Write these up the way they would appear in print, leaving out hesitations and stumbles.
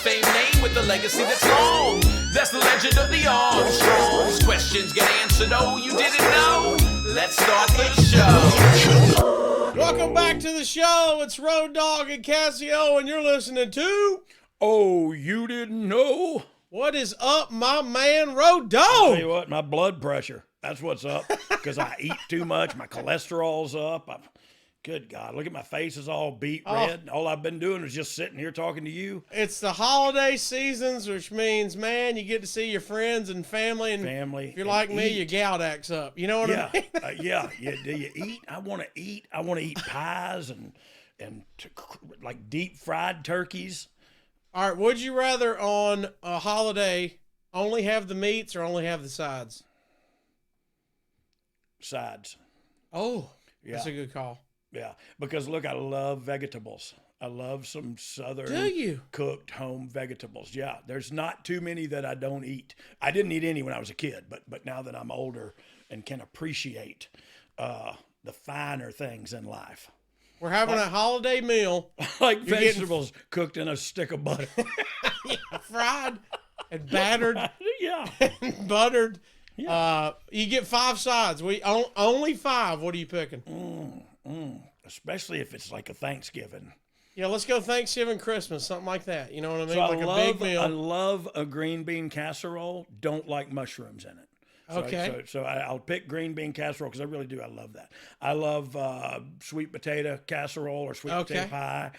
Fame name with a legacy that's long. That's the legend of the Armstrongs. Questions get answered, oh, you didn't know? Let's start the show. Welcome back to the show. It's Road Dogg and Casio, and you're listening to... Oh, you didn't know? What is up, my man, Road Dogg? I'll tell you what, my blood pressure. That's what's up. Because I eat too much. My cholesterol's up. Good God, look at my face is all beet red. All I've been doing is just sitting here talking to you. It's the holiday seasons, which means, man, you get to see your friends and family. And if you're like me, your gout acts up. You know what I mean? Yeah. Do you eat? I want to eat. I want to eat pies and like deep fried turkeys. All right, would you rather on a holiday only have the meats or only have the sides? Sides. Oh, yeah. That's a good call. Yeah, because look, I love vegetables. I love some southern cooked home vegetables. Yeah, there's not too many that I don't eat. I didn't eat any when I was a kid, but now that I'm older and can appreciate the finer things in life. We're having a holiday meal. Like vegetables cooked in a stick of butter. Fried and battered. Yeah. And buttered. Yeah. You get 5 sides. Only 5. What are you picking? Especially if it's like a Thanksgiving. Yeah, let's go Thanksgiving, Christmas, something like that. You know what I mean? So like a big meal. I love a green bean casserole. Don't like mushrooms in it. Okay. So I'll pick green bean casserole because I really do. I love that. I love sweet potato casserole or sweet potato pie.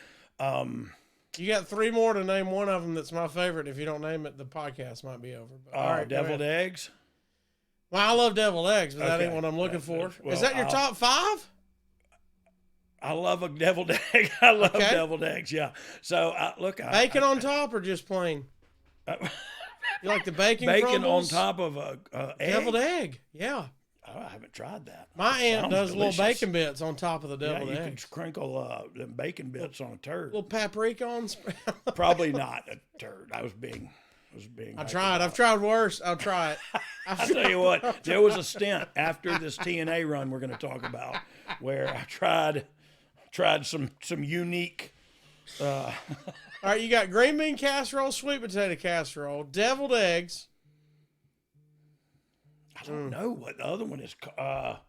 You got 3 more to name one of them that's my favorite. If you don't name it, the podcast might be over. But, all right, deviled eggs. Well, I love deviled eggs, but that ain't what I'm looking for. Is that your top 5? I love a deviled egg. I love deviled eggs, yeah. So, look. Bacon on top or just plain? You like the bacon crumbles? On top of a egg? Deviled egg, yeah. Oh, I haven't tried that. My aunt does little bacon bits on top of the deviled egg. You can crinkle them bacon bits on a turd. Little paprika on Probably not a turd. I was being. I tried. I've tried worse. I'll try it. I'll tell you what. There was a stint after this TNA run we're going to talk about where I tried some unique. All right, you got green bean casserole, sweet potato casserole, deviled eggs. I don't know what the other one is.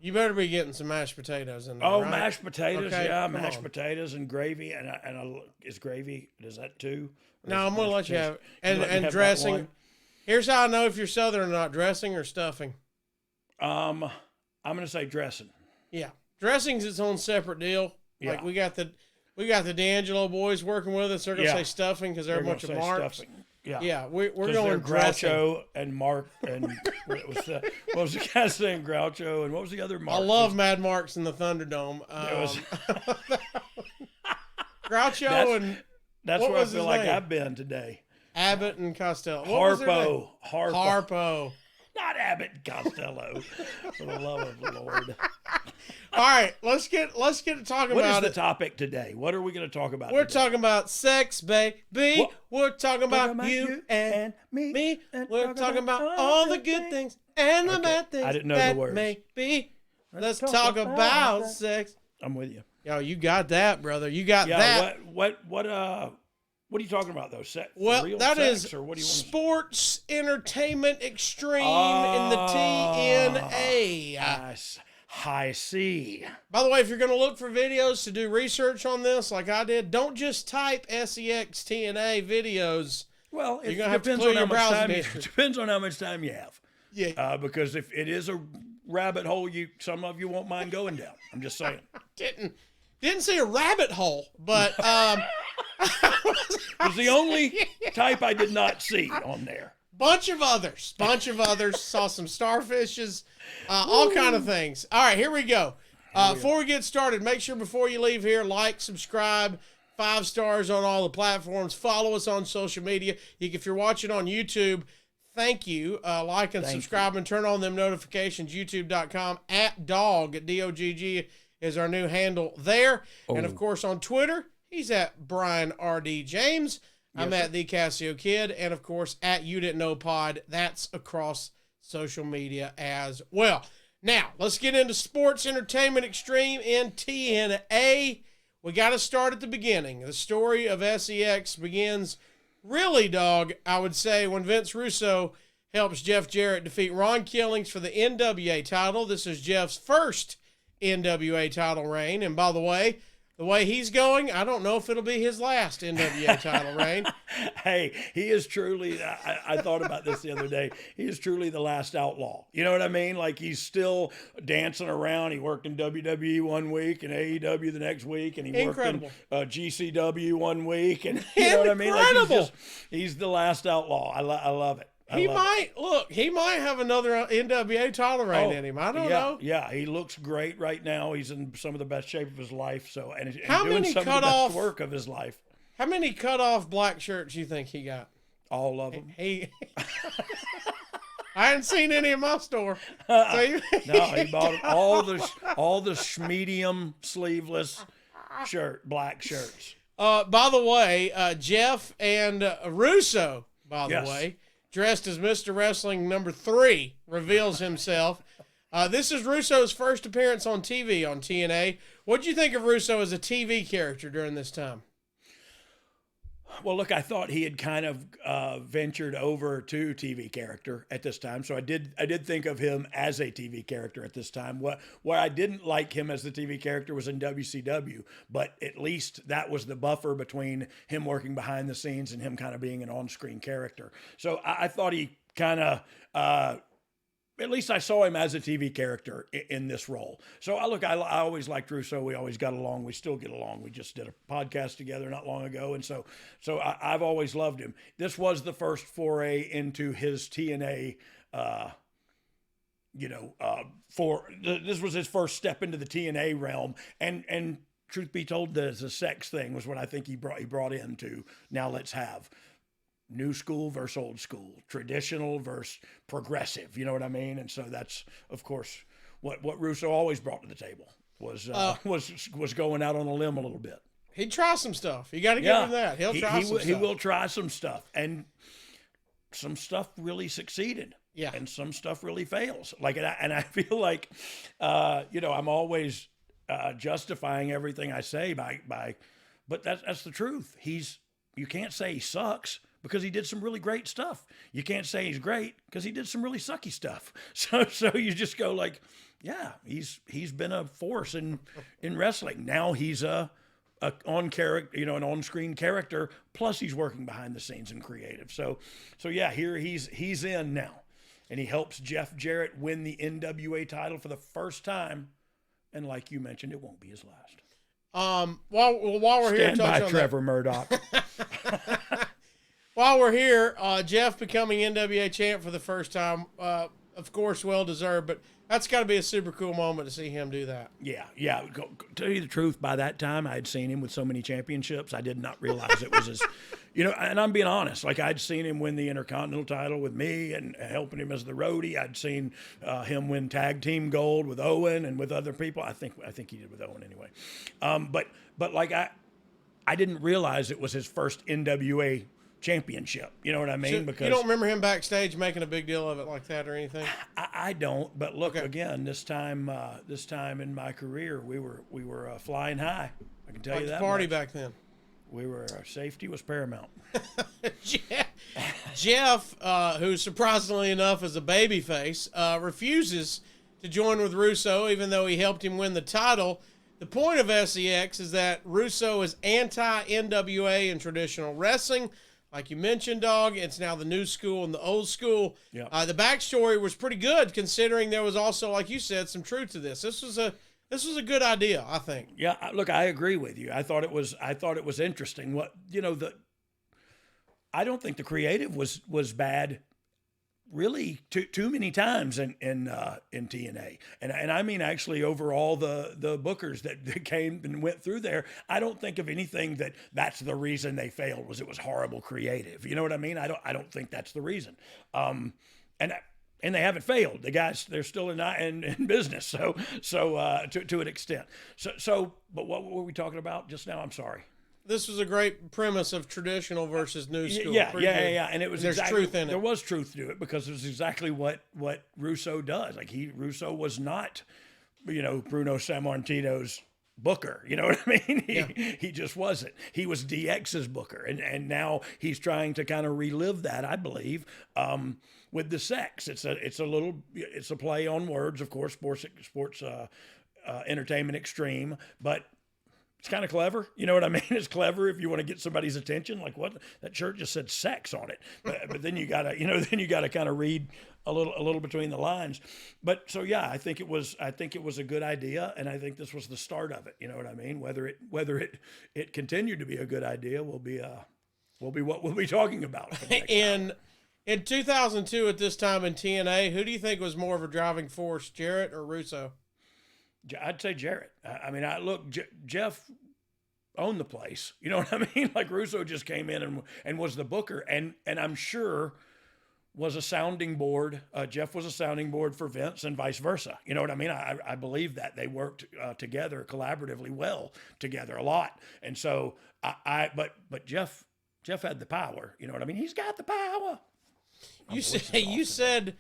You better be getting some mashed potatoes in there. Oh, right? Mashed potatoes, okay, yeah, mashed potatoes and gravy, and is gravy? Is that 2? No, I'm gonna let you have it. And dressing. Here's how I know if you're Southern or not: dressing or stuffing. I'm gonna say dressing. Yeah, dressing's its own separate deal. Yeah. Like we got the DeAngelo boys working with us. They're gonna say stuffing because they're a bunch of marks. Stuffing. Yeah, we're going dressing. Groucho and Mark and what was the guy's name? Groucho and what was the other Mark? I love Mad Marks in the Thunderdome. Groucho That's where I feel like I've been today. Abbott and Costello. Harpo. Not Abbott and Costello. For the love of the Lord. All right, let's get to talking about it. What is the topic today? What are we going to talk about We're today? talking about sex, baby. What? We're talking about you and me. We're talking about all the good things and the bad things. I didn't know the words. May be. Let's talk about sex. I'm with you. Yo, you got that, brother. You got that. What are you talking about though? Well, real that sex, is or what do you Sports Entertainment Xtreme in the TNA. I see. By the way, if you're going to look for videos to do research on this, like I did, don't just type S.E.X. TNA videos. Well, you're going to have to clear your browsing history. It depends on how much time you have. Yeah. Because if it is a rabbit hole, some of you won't mind going down. I'm just saying. Didn't see a rabbit hole, but it was the only type I did not see on there. Bunch of others. Saw some starfishes, all kind of things. All right, here we go. Before we get started, make sure before you leave here, like, subscribe, 5 stars on all the platforms. Follow us on social media. If you're watching on YouTube, thank you. Like and subscribe and turn on them notifications. YouTube.com @Dogg, D-O-G-G is our new handle there. Oh. And, of course, on Twitter, he's at Brian R.D. James. I'm at The Casio Kid, and of course at You Didn't Know Pod. That's across social media as well. Now, let's get into Sports Entertainment Xtreme in TNA. We got to start at the beginning. The story of S.E.X. begins really, Dog, I would say when Vince Russo helps Jeff Jarrett defeat Ron Killings for the NWA title. This is Jeff's first NWA title reign. And by the way he's going, I don't know if it'll be his last NWA title reign. Hey, he is truly, I thought about this the other day, he is truly the last outlaw. You know what I mean? Like, he's still dancing around. He worked in WWE one week and AEW the next week, and he worked in GCW one week. And you know what I mean? Like, he's the last outlaw. I love it. He might have another NWA title reign in him. I don't know. Yeah, he looks great right now. He's in some of the best shape of his life. So, and doing some of the best work of his life. How many cut-off black shirts you think he got? All of them. I hadn't seen any in my store. No, he bought all the medium sleeveless black shirts. By the way, Jeff and Russo, by the way, dressed as Mr. Wrestling number 3, reveals himself. This is Russo's first appearance on TV on TNA. What did you think of Russo as a TV character during this time? Well, look, I thought he had kind of ventured over to TV character at this time. So I did think of him as a TV character at this time. Where I didn't like him as the TV character was in WCW, but at least that was the buffer between him working behind the scenes and him kind of being an on-screen character. So I thought he kind of... at least I saw him as a TV character in this role. So I always liked Russo. We always got along. We still get along. We just did a podcast together not long ago. And so I've always loved him. This was the first foray into his TNA, this was his first step into the TNA realm. And truth be told, the S.E.X thing was what I think he brought into Now Let's Have. New school versus old school, traditional versus progressive. You know what I mean? And so that's, of course, what Russo always brought to the table was going out on a limb a little bit. He'd try some stuff. You got to give him that. He'll try some stuff. He will try some stuff, and some stuff really succeeded. Yeah, and some stuff really fails. Like, and I feel like, I'm always justifying everything I say by, but that's the truth. You can't say he sucks, because he did some really great stuff. You can't say he's great because he did some really sucky stuff. So you just go like, yeah, he's been a force in wrestling. Now he's an on-screen character, plus he's working behind the scenes and creative. So yeah, here he's in now, and he helps Jeff Jarrett win the NWA title for the first time, and like you mentioned, it won't be his last. While we're here, stand by Trevor Murdoch. While we're here, Jeff becoming NWA champ for the first time, of course, well-deserved, but that's got to be a super cool moment to see him do that. Yeah. To tell you the truth, by that time, I had seen him with so many championships, I did not realize it was his, and I'm being honest, like I'd seen him win the Intercontinental title with me and helping him as the roadie. I'd seen him win tag team gold with Owen and with other people. I think he did with Owen anyway. But like I didn't realize it was his first NWA championship. You know what I mean? So because you don't remember him backstage making a big deal of it like that or anything? I don't. But look, again, this time in my career, we were flying high. I can tell you that. Party back then. Our safety was paramount. Jeff, who surprisingly enough is a babyface, refuses to join with Russo, even though he helped him win the title. The point of S.E.X. is that Russo is anti-NWA and traditional wrestling. Like you mentioned, Dog, it's now the new school and the old school. Yep. The backstory was pretty good, considering there was also, like you said, some truth to this. This was a good idea, I think. Yeah, look, I agree with you. I thought it was interesting. I don't think the creative was bad, really, too many times in TNA, and I mean actually over all the bookers that came and went through there. I don't think of anything that's the reason they failed was it was horrible creative. You know what I mean? I don't think that's the reason. And they haven't failed. The guys, they're still in business. So to an extent. But what were we talking about just now? I'm sorry. This was a great premise of traditional versus new school. Yeah. And it was there's truth in it. There was truth to it because it was exactly what Russo does. Like Russo was not, Bruno Sammartino's booker. You know what I mean? He just wasn't. He was DX's booker. And now he's trying to kind of relive that, I believe, with the S.E.X. It's a play on words, of course, Sports Entertainment Xtreme, but it's kind of clever. You know what I mean? It's clever if you want to get somebody's attention. Like, what? That shirt just said sex on it. But then you gotta, kind of read a little between the lines. But so yeah, I think it was a good idea, and I think this was the start of it. You know what I mean? Whether it continued to be a good idea will be what we'll be talking about. In 2002, at this time in TNA, who do you think was more of a driving force, Jarrett or Russo? I'd say Jarrett. I mean, Jeff owned the place. You know what I mean? Like, Russo just came in and was the booker, and I'm sure was a sounding board. Jeff was a sounding board for Vince and vice versa. You know what I mean? I believe that they worked together collaboratively well together a lot. And so but Jeff had the power. You know what I mean? He's got the power. You said.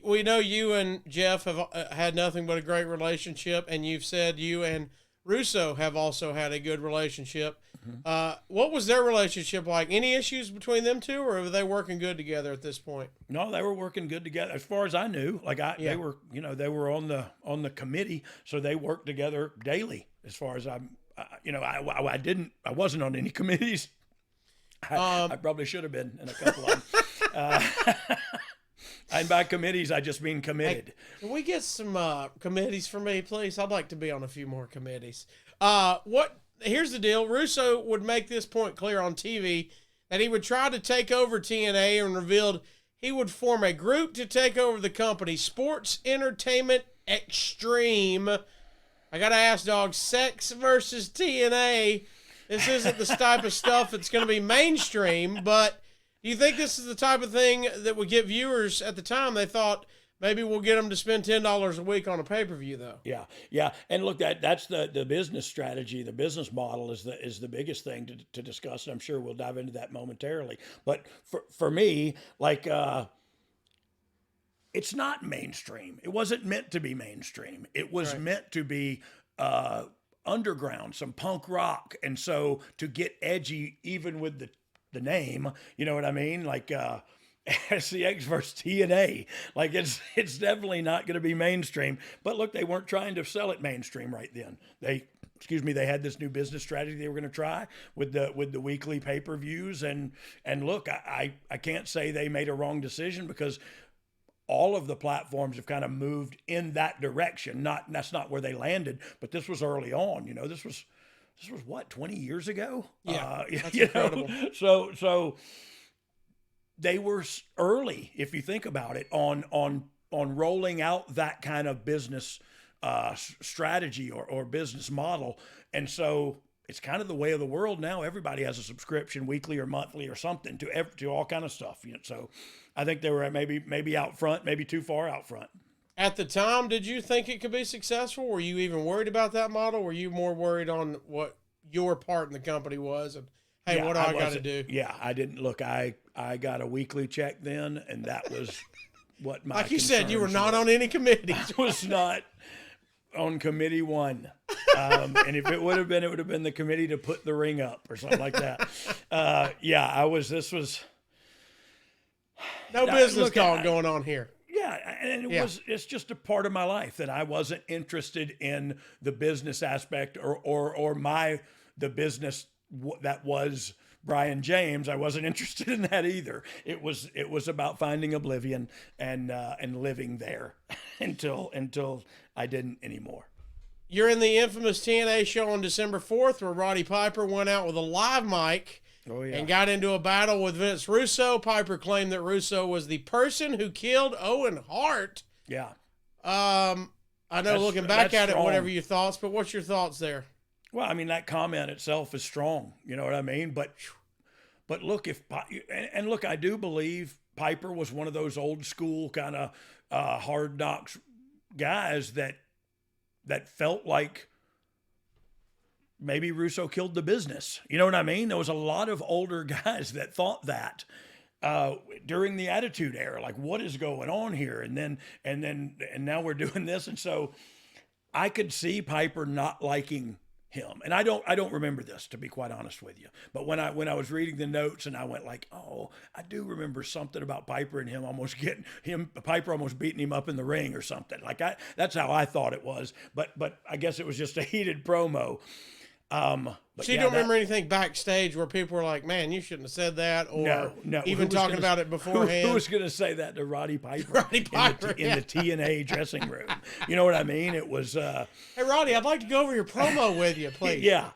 We know you and Jeff have had nothing but a great relationship, and you've said you and Russo have also had a good relationship. Mm-hmm. What was their relationship like? Any issues between them two, or were they working good together at this point? No, they were working good together. As far as I knew, they were, they were on the committee, so they worked together daily. As far as I wasn't on any committees. I probably should have been in a couple of them. And by committees, I just mean committed. Hey, can we get some committees for me, please? I'd like to be on a few more committees. Here's the deal. Russo would make this point clear on TV that he would try to take over TNA and revealed he would form a group to take over the company, Sports Entertainment Xtreme. I got to ask, Dog, S.E.X versus TNA. This isn't the type of stuff that's going to be mainstream, but do you think this is the type of thing that would get viewers at the time? They thought maybe we'll get them to spend $10 a week on a pay-per-view, though. Yeah. And look, that's the business strategy. The business model is the biggest thing to discuss. And I'm sure we'll dive into that momentarily. But for me, it's not mainstream. It wasn't meant to be mainstream. It was meant to be underground, some punk rock. And so to get edgy, even with the name, you know what I mean? Like S.E.X versus TNA. Like, it's definitely not going to be mainstream. But look, they weren't trying to sell it mainstream right then. They had this new business strategy they were going to try with the weekly pay-per-views. And look, I can't say they made a wrong decision, because all of the platforms have kind of moved in that direction. That's not where they landed, but this was early on. You know, this was what, 20 years ago? Yeah, that's incredible. So they were early, if you think about it, on rolling out that kind of business strategy or business model. And so it's kind of the way of the world now. Everybody has a subscription, weekly or monthly or something, to all kind of stuff. You know, so I think they were maybe out front, maybe too far out front. At the time, did you think it could be successful? Were you even worried about that model? Were you more worried on what your part in the company was? And, hey, what do I got to do? Yeah, I didn't. Look, I got a weekly check then, and that was what my Like you said, you were not on any committees. I was not on committee one. And if it would have been the committee to put the ring up or something like that. I was. This was no business call going on here. Yeah, and it's just a part of my life that I wasn't interested in the business aspect or the business that was Brian James. I wasn't interested in that either. It was about finding oblivion and living there until I didn't anymore. You're in the infamous TNA show on December 4th where Roddy Piper went out with a live mic. Oh, yeah. And got into a battle with Vince Russo. Piper claimed that Russo was the person who killed Owen Hart. Yeah. I know looking back at it, whatever your thoughts, but what's your thoughts there? Well, I mean, that comment itself is strong. You know what I mean? But look, look, I do believe Piper was one of those old school kind of hard knocks guys that felt like maybe Russo killed the business. You know what I mean? There was a lot of older guys that thought that during the Attitude Era, like, what is going on here? And now we're doing this. And so I could see Piper not liking him. And I don't remember this, to be quite honest with you. But when I was reading the notes and I went like, oh, I do remember something about Piper and him Piper almost beating him up in the ring or something. Like that's how I thought it was. But I guess it was just a heated promo. So you don't remember anything backstage where people were like, man, you shouldn't have said that, or no. even talking about it beforehand? Who was going to say that to Roddy Piper? Roddy Piper in the TNA dressing room. You know what I mean? It was. Hey, Roddy, I'd like to go over your promo with you, please. Yeah.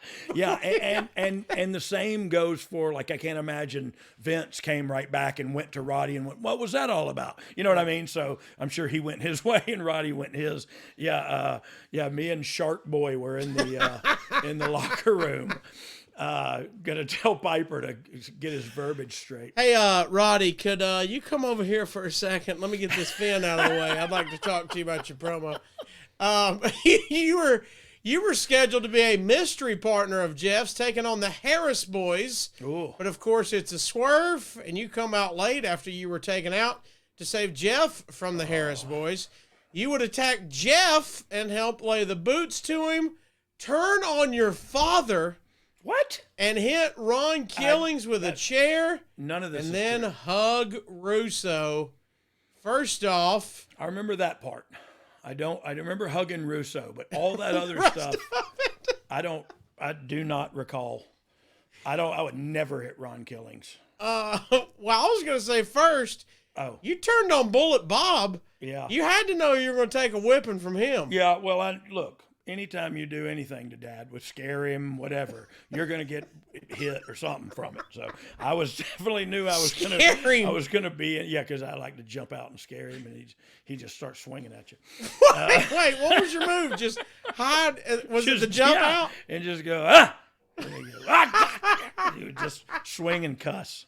And the same goes for, like, I can't imagine Vince came right back and went to Roddy and went, what was that all about? You know what I mean? So I'm sure he went his way and Roddy went his. Yeah. Me and Shark Boy were in the locker room. Gonna tell Piper to get his verbiage straight. Hey, Roddy, could you come over here for a second? Let me get this Finn out of the way. I'd like to talk to you about your promo. You were scheduled to be a mystery partner of Jeff's, taking on the Harris boys. Ooh. But of course, it's a swerve, and you come out late after you were taken out to save Jeff from the Harris boys. You would attack Jeff and help lay the boots to him, turn on your father. What? And hit Ron Killings with a chair. None of this and is then true. hug Russo. First off, I remember that part. I remember hugging Russo, but all that other stuff, I do not recall. I would never hit Ron Killings. Well, I was going to say first, you turned on Bullet Bob. Yeah. You had to know you were going to take a whipping from him. Yeah, well, look, anytime you do anything to Dad, would scare him, whatever, you're going to get hit or something from it. So I was definitely knew I was going to be, because I like to jump out and scare him, and he just starts swinging at you. Wait, what was your move? Just hide? Was it the jump out? And just go, ah! And he go, ah! He would just swing and cuss.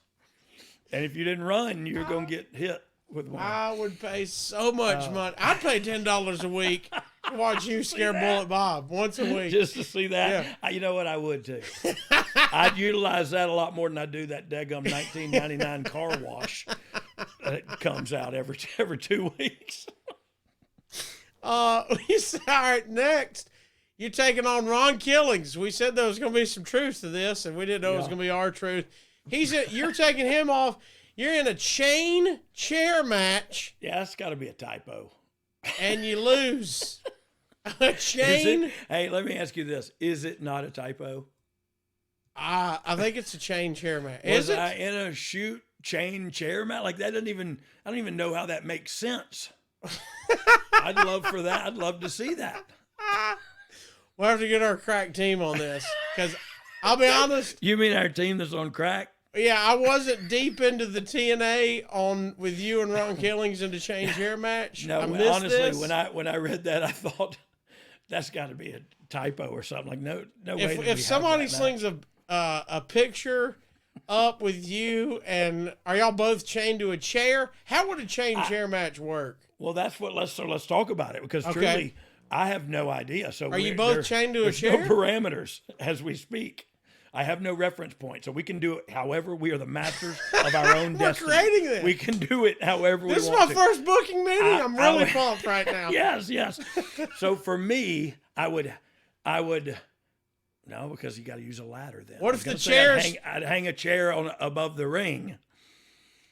And if you didn't run, you're going to get hit with one. I would pay so much money. I'd pay $10 a week to watch you scare Bullet Bob once a week. Just to see that? Yeah. You know what? I would too. I'd utilize that a lot more than I do that daggum 1999 car wash that comes out every 2 weeks. All right, next. You're taking on Ron Killings. We said there was going to be some truth to this, and we didn't know it was going to be our truth. You're taking him off. You're in a chair match. Yeah, that's got to be a typo. And you lose. A chain? Hey, let me ask you this. Is it not a typo? I think it's a chair match. Was I in a chair match? Like, that I don't even know how that makes sense. I'd love for that. I'd love to see that. We'll have to get our crack team on this. Because I'll be honest. You mean our team that's on crack? Yeah, I wasn't deep into the TNA with you and Ron Killings in the chair match. No, honestly, this. when I read that, I thought that's got to be a typo or something. Like no way. If somebody slings a picture up with you, and are y'all both chained to a chair? How would a chair match work? Well, that's what. Let's talk about it, because truly, I have no idea. So are you both chained to a chair? There's no parameters as we speak. I have no reference point, so we can do it however. We are the masters of our own destiny. We're creating this. We can do it however we want to. This is my first booking meeting. I'm really pumped right now. Yes. So for me, I would no, because you got to use a ladder then. What if the chairs? I'd hang a chair above the ring.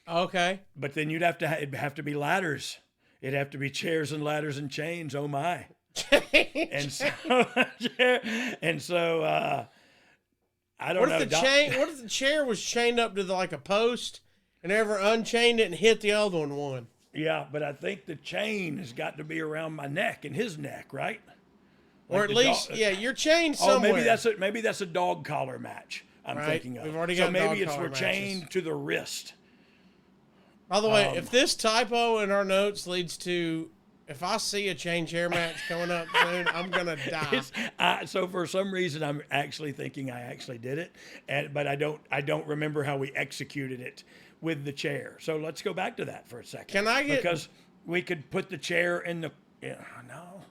Okay. But then it'd have to be ladders. It'd have to be chairs and ladders and chains. Oh my. and so I don't know. What if the chair was chained up to like a post, and ever unchained it and hit the other one? Yeah, but I think the chain has got to be around my neck and his neck, right? Or at least, you're chained somewhere. Maybe that's a dog collar match. I'm thinking of. We've already got maybe we're chained to the wrist. By the way, if this typo in our notes leads to, if I see a chair match coming up soon, I'm gonna die. So for some reason, I'm actually thinking I actually did it, but I don't remember how we executed it with the chair. So let's go back to that for a second. Because we could put the chair in the. No,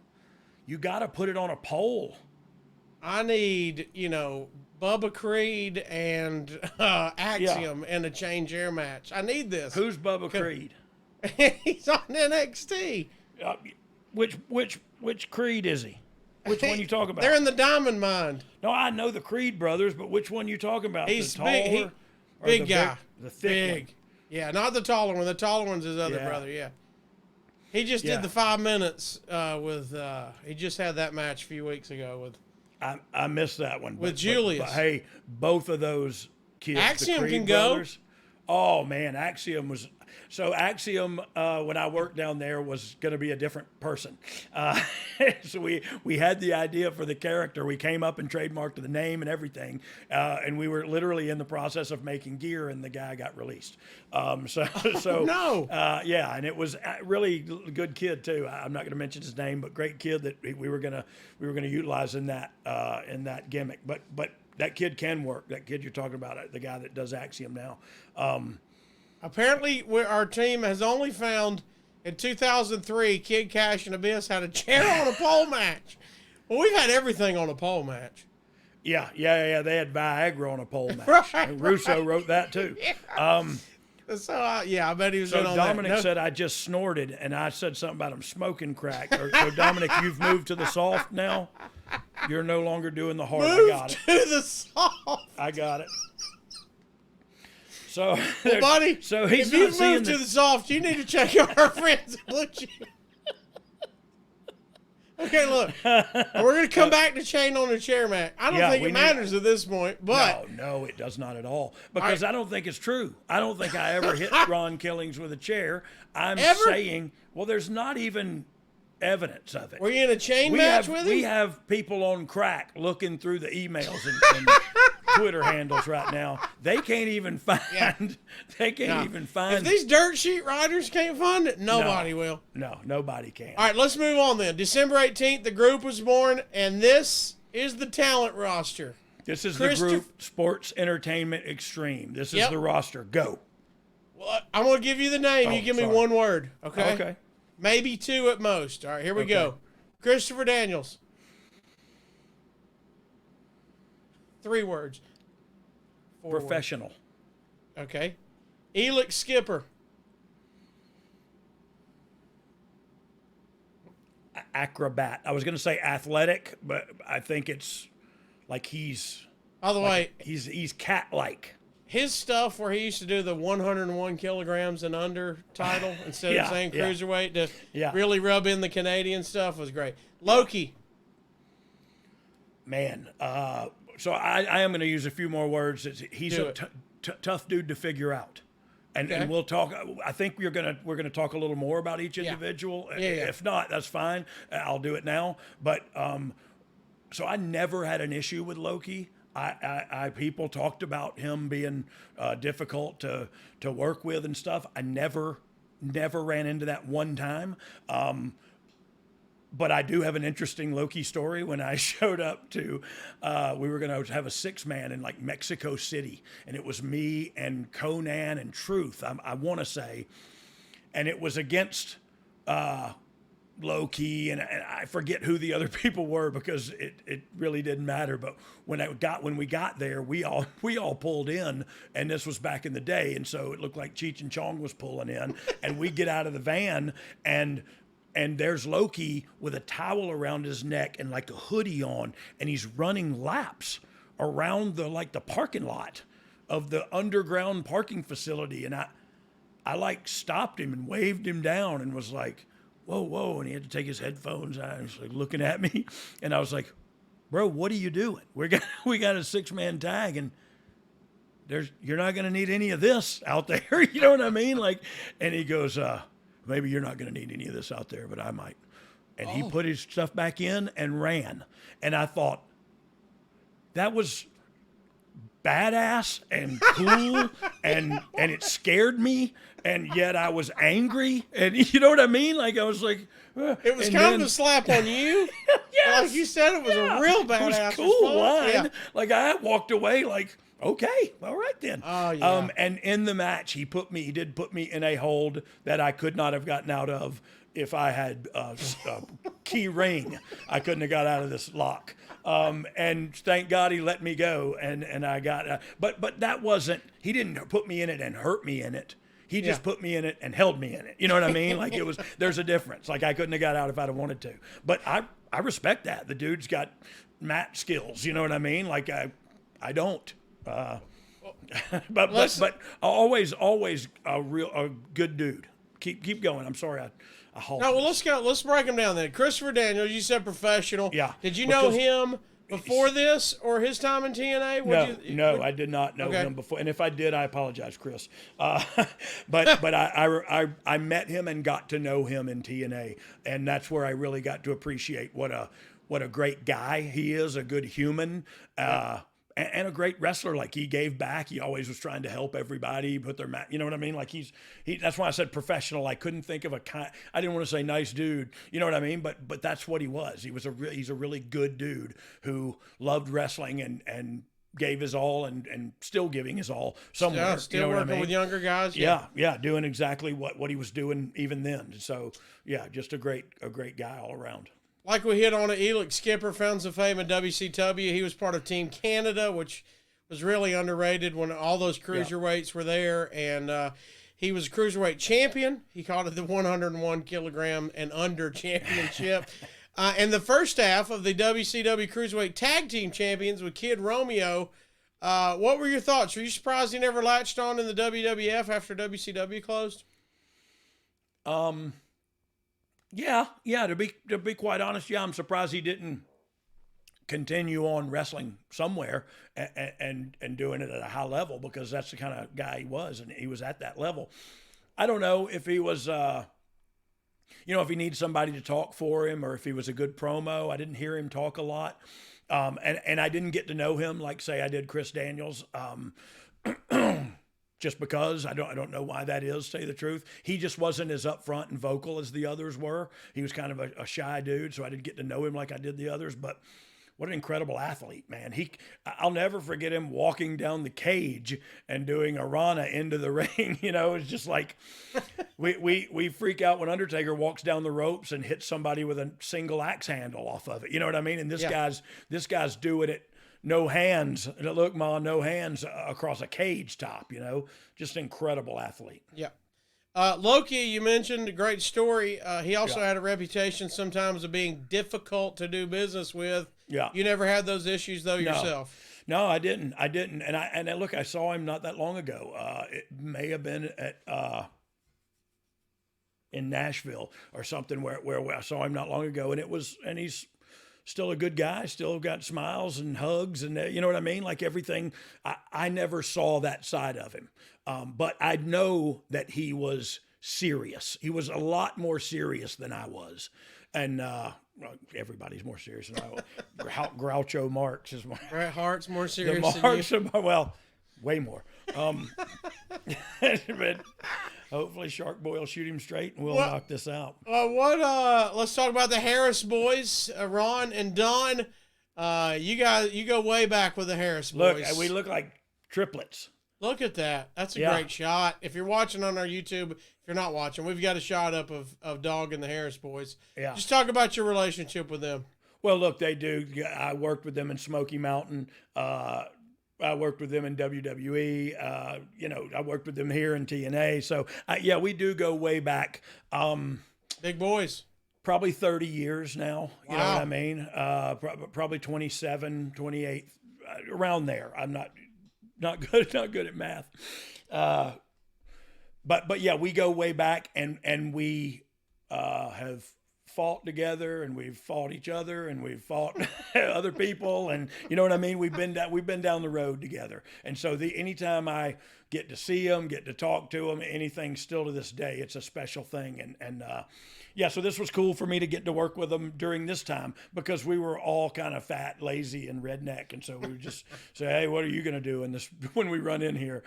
you got to put it on a pole. I need, Bubba Creed and Axiom in a chair match. I need this. Who's Bubba Creed? He's on NXT. Which Creed is he? Which one you talking about? They're in the Diamond Mine. No, I know the Creed brothers, but which one you talking about? He's the taller, big. Big guy. The thick big. one? Yeah, not the taller one. The taller one's his other brother. Yeah. He just did the 5 minutes with. He just had that match a few weeks ago with. I missed that one with Julius. But hey, both of those kids, Axiom the Creed can go. brothers, oh man, Axiom was. So Axiom, when I worked down there, was going to be a different person. So we had the idea for the character. We came up and trademarked the name and everything, and we were literally in the process of making gear, and the guy got released. No. Yeah, and it was a really good kid too. I'm not going to mention his name, but great kid that we were gonna utilize in that gimmick. But that kid can work. That kid you're talking about, the guy that does Axiom now. Apparently, our team has only found in 2003, Kid Cash and Abyss had a chair on a pole match. Well, we've had everything on a pole match. Yeah. They had Viagra on a pole match. Right, and Russo wrote that too. Yeah. So, I bet he was in on Dominic that. said I just snorted, and I said something about him smoking crack. So, Dominic, you've moved to the soft now? You're no longer doing the hard. I got it. To the soft. I got it. So, well, buddy, so he's if you've moved to the soft, you need to check out our friends at Blue Chew. Okay, look, we're going to come back to chain on the chair, Matt. I don't think it matters at this point, but no, it does not at all, because I don't think it's true. I don't think I ever hit Ron Killings with a chair. I'm saying, well, there's not even evidence of it. Were you in a chain match with him? We have people on crack looking through the emails and Twitter handles right now. They can't even find. Yeah. They can't even find. If these dirt sheet riders can't find it, nobody will. No, nobody can. All right, let's move on then. December 18th, the group was born, and this is the talent roster. This is the group Sports Entertainment Xtreme. This is the roster. Go. Well, I'm going to give you the name. You give me one word, okay? Okay. Maybe two at most. All right, here we go. Christopher Daniels. 3 words. 4 Professional. Words. Okay. Elix Skipper. Acrobat. I was going to say athletic, but I think it's like he's. By the way, he's cat-like. His stuff where he used to do the 101 kilograms and under title instead of saying cruiserweight to really rub in the Canadian stuff was great. Loki. Man, so I am going to use a few more words. He's a tough dude to figure out, and we'll talk. I think we're gonna talk a little more about each individual. If not, that's fine. I'll do it now. But so I never had an issue with Loki. I people talked about him being difficult to work with and stuff. I never ran into that one time. But I do have an interesting Loki story. When I showed up to, we were going to have a 6-man in like Mexico City, and it was me and Conan and Truth, I want to say, and it was against Loki, and I forget who the other people were because it really didn't matter. But when we got there, we all pulled in, and this was back in the day, and so it looked like Cheech and Chong was pulling in, and we get out of the van, and there's Loki with a towel around his neck and like a hoodie on, and he's running laps around the parking lot of the underground parking facility, and I like stopped him and waved him down and was like, whoa, and he had to take his headphones out. He was like looking at me, and I was like, bro, what are you doing? We got a 6-man tag, and you're not gonna need any of this out there. You know what I mean? Like, and he goes, maybe you're not gonna need any of this out there, but I might. And he put his stuff back in and ran. And I thought, that was badass and cool, and it scared me, and yet I was angry, and you know what I mean? Like I was like, it was kind of a slap on you. Yes, like you said, it was a real badass. It was cool line. Yeah. Like I walked away like, okay, all right then. Oh yeah. And in the match, he did put me in a hold that I could not have gotten out of if I had a key ring. I couldn't have got out of this lock. And thank God he let me go, and I got. But that wasn't. He didn't put me in it and hurt me in it. He just put me in it and held me in it. You know what I mean? Like there's a difference. Like I couldn't have got out if I'd have wanted to. But I respect that. The dude's got mat skills. You know what I mean? Like I don't. But always a good dude. Keep going. I'm sorry I halted. No, well, let's go. Let's break them down then. Christopher Daniels, you said professional. Yeah. Did you know him before this or his time in TNA? No, I did not know him before. And if I did, I apologize, Chris. But I met him and got to know him in TNA, and that's where I really got to appreciate what a great guy he is, a good human. And a great wrestler. Like he gave back. He always was trying to help everybody put their you know what I mean? Like that's why I said professional. I couldn't think of I didn't want to say nice dude. You know what I mean? But that's what he was. He's a really good dude who loved wrestling and gave his all and still giving his all somewhere. Yeah, still you know working with younger guys. Yeah, doing exactly what he was doing even then. So yeah, just a great guy all around. Like we hit on it, Elix Skipper, Fountains of Fame in WCW. He was part of Team Canada, which was really underrated when all those cruiserweights were there. And he was a cruiserweight champion. He called it the 101 kilogram and under championship. And the first half of the WCW Cruiserweight Tag Team Champions with Kid Romeo. What were your thoughts? Were you surprised he never latched on in the WWF after WCW closed? Yeah. To be quite honest, I'm surprised he didn't continue on wrestling somewhere and doing it at a high level, because that's the kind of guy he was, and he was at that level. I don't know if he was, if he needs somebody to talk for him or if he was a good promo. I didn't hear him talk a lot, and I didn't get to know him like, say, I did Chris Daniels. Just because I don't know why that is, to tell you the truth. He just wasn't as upfront and vocal as the others were. He was kind of a shy dude, so I didn't get to know him like I did the others. But what an incredible athlete, man. I'll never forget him walking down the cage and doing a Rana into the ring. You know, it's just like we freak out when Undertaker walks down the ropes and hits somebody with a single axe handle off of it. You know what I mean? And this guy's doing it. No hands. Look, Ma, no hands across a cage top, just an incredible athlete. Yeah. Loki, you mentioned a great story. He also had a reputation sometimes of being difficult to do business with. Yeah. You never had those issues though yourself. No, I didn't. And I saw him not that long ago. It may have been at, in Nashville or something where I saw him not long ago, and he's still a good guy, still got smiles and hugs, and you know what I mean? Like everything, I never saw that side of him. But I know that he was serious. He was a lot more serious than I was. And everybody's more serious than I was. Groucho Marx is more. Bret Hart's more serious than you. Well, way more. But hopefully Shark Boy will shoot him straight and we'll knock this out. Let's talk about the Harris boys, Ron and Don. You go way back with the Harris boys. Look, we look like triplets. Look at that. That's a great shot. If you're watching on our YouTube, if you're not watching, we've got a shot up of Dogg and the Harris boys. Yeah. Just talk about your relationship with them. Well, look, they do. I worked with them in Smoky Mountain. I worked with them in WWE. I worked with them here in TNA. So, we do go way back. Big boys. Probably 30 years now. You know what I mean? Probably 27, 28, around there. I'm not good at math. But yeah, we go way back, and we have fought together, and we've fought each other, and we've fought other people, and you know what I mean? We've been down the road together. And so anytime I get to see them, get to talk to them, anything, still to this day, it's a special thing. And so this was cool for me to get to work with them during this time, because we were all kind of fat, lazy, and redneck. And so we would just say, hey, what are you going to do in this when we run in here?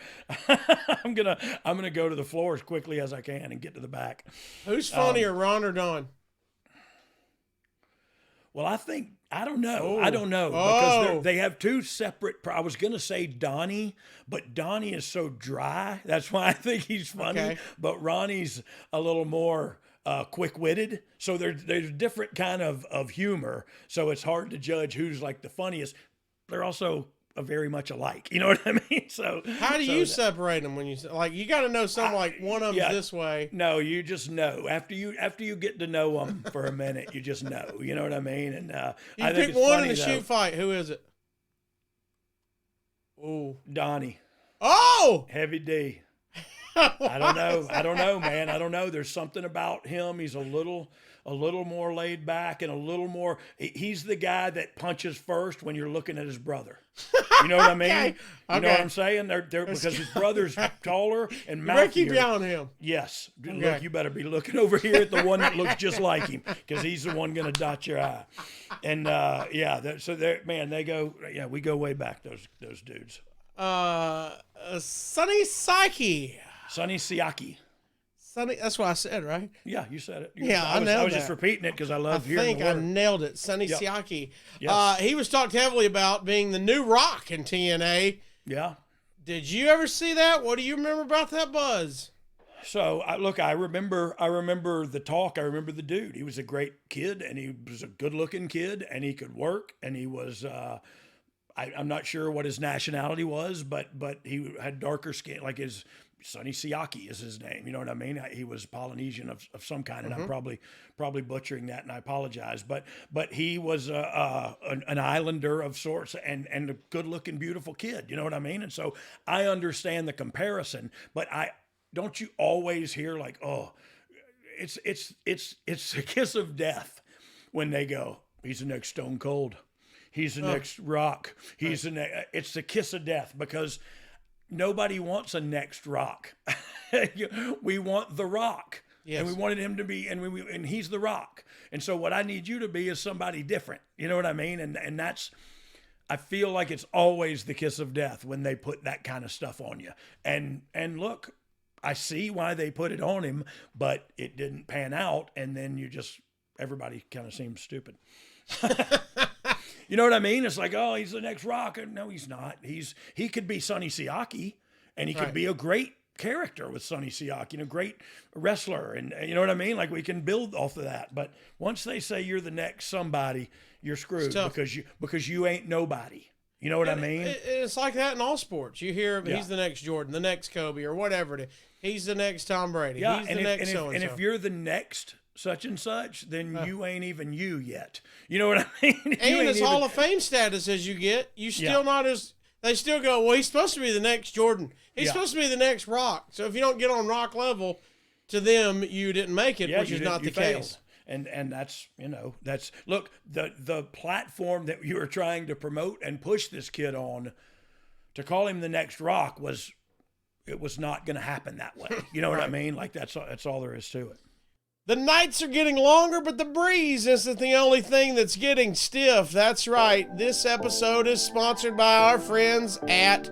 I'm going to go to the floor as quickly as I can and get to the back. Who's funnier, Ron or Don? Well, I don't know. Because they have two separate. I was going to say Donnie, but Donnie is so dry. That's why I think he's funny. Okay. But Ronnie's a little more quick-witted. So there's different kind of humor. So it's hard to judge who's like the funniest. They're also very much alike. You know what I mean? So how do you separate them when you like? You got to know something like one of them's this way. No, you just know after you get to know them for a minute, you just know. You know what I mean? And you I think pick one in the shoot fight. Who is it? Oh, Donnie. Oh, Heavy D. I don't know, man. I don't know. There's something about him. He's a little more laid back and a little more. He's the guy that punches first when you're looking at his brother. You know what I mean? Okay. You know what I'm saying? They're because his brother's taller and you better keep mouthier. your eye on him. Yes. Okay. Look, you better be looking over here at the one that looks just like him, because he's the one going to dot your eye. And so they go. Yeah, we go way back. Those dudes. Sonny Psyche. Sonny Siaki. Sonny, that's what I said, right? Yeah, you said it. I nailed I was that. just repeating it because I love I hearing think the word. I nailed it. Sonny Siaki. Yes. He was talked heavily about being the new Rock in TNA. Yeah. Did you ever see that? What do you remember about that buzz? So I remember the talk. I remember the dude. He was a great kid, and he was a good-looking kid, and he could work, and he was. I'm not sure what his nationality was, but he had darker skin, like his Sonny Siaki is his name. You know what I mean? He was Polynesian of some kind, and I'm probably butchering that, and I apologize. But he was an islander of sorts, and a good-looking, beautiful kid. You know what I mean? And so I understand the comparison, but don't you always hear like, oh, it's a kiss of death when they go, he's the next Stone Cold. He's the next Rock. He's it's the kiss of death, because nobody wants a next Rock. We want the Rock. Yes. And we wanted him to be, and he's the Rock. And so what I need you to be is somebody different. You know what I mean? And that's, I feel like it's always the kiss of death when they put that kind of stuff on you. And look, I see why they put it on him, but it didn't pan out. And then everybody kind of seems stupid. You know what I mean? It's like, oh, he's the next Rock. No, he's not. He could be Sonny Siaki, and he could be a great character with Sonny Siaki, a great wrestler, and you know what I mean? Like, we can build off of that. But once they say you're the next somebody, you're screwed because you ain't nobody. You know what I mean? It's like that in all sports. You hear he's the next Jordan, the next Kobe, or whatever it is. He's the next Tom Brady. Yeah, he's the next so-and-so. And if you're the next such and such, then you ain't even you yet. You know what I mean? And as Hall of Fame status as you get, you still not as, they still go, well, he's supposed to be the next Jordan. He's supposed to be the next Rock. So if you don't get on Rock level, to them, you didn't make it, which is not the case. And that's, look, the platform that you were trying to promote and push this kid on, to call him the next Rock it was not going to happen that way. You know what I mean? Like, that's all there is to it. The nights are getting longer, but the breeze isn't the only thing that's getting stiff. That's right. This episode is sponsored by our friends at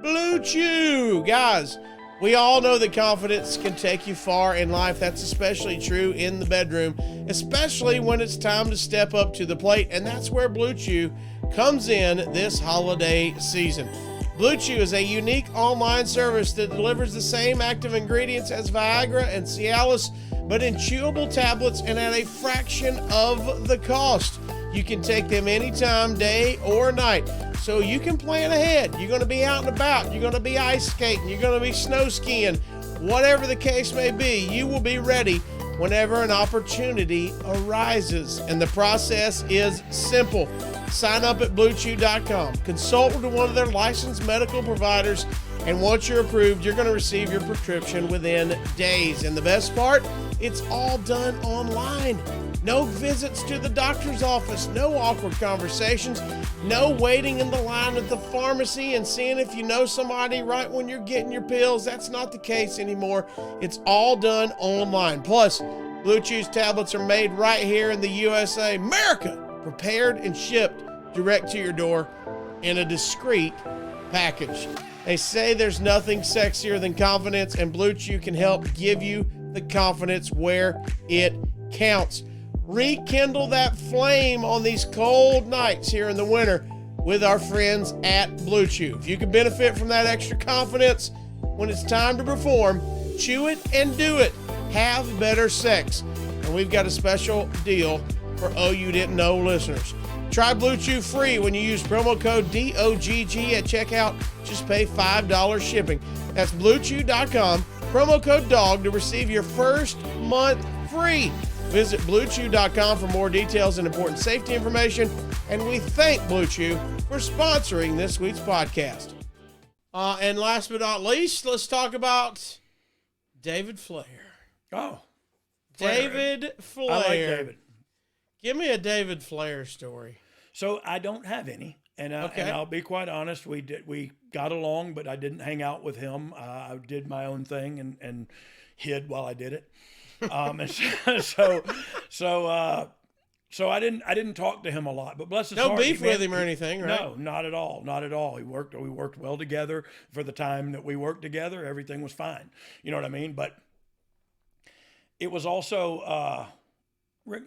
Blue Chew. Guys, we all know that confidence can take you far in life. That's especially true in the bedroom, especially when it's time to step up to the plate. And that's where Blue Chew comes in this holiday season. Blue Chew is a unique online service that delivers the same active ingredients as Viagra and Cialis, but in chewable tablets and at a fraction of the cost. You can take them anytime, day or night, so you can plan ahead. You're going to be out and about. You're going to be ice skating. You're going to be snow skiing. Whatever the case may be, you will be ready whenever an opportunity arises. And the process is simple. Sign up at BlueChew.com. Consult with one of their licensed medical providers, and once you're approved, you're going to receive your prescription within days. And the best part, it's all done online. No visits to the doctor's office, no awkward conversations, no waiting in the line at the pharmacy and seeing if you know somebody right when you're getting your pills. That's not the case anymore. It's all done online. Plus, Blue Chew's tablets are made right here in the USA, America, prepared and shipped direct to your door in a discreet package. They say there's nothing sexier than confidence, and Blue Chew can help give you the confidence where it counts. Rekindle that flame on these cold nights here in the winter with our friends at Blue Chew. If you can benefit from that extra confidence when it's time to perform, chew it and do it. Have better sex. And we've got a special deal for Oh You Didn't Know listeners. Try Blue Chew free when you use promo code DOGG at checkout. Just pay $5 shipping. That's BlueChew.com, promo code DOG to receive your first month free. Visit BlueChew.com for more details and important safety information. And we thank Blue Chew for sponsoring this week's podcast. And last but not least, let's talk about David Flair. Oh, David Flair. I like David. Give me a David Flair story. So I don't have any, and I'll be quite honest. We got along, but I didn't hang out with him. I did my own thing and hid while I did it. So I didn't talk to him a lot. But bless his heart, no beef with him or anything, right? No, not at all, not at all. We worked well together for the time that we worked together. Everything was fine. You know what I mean? But it was also.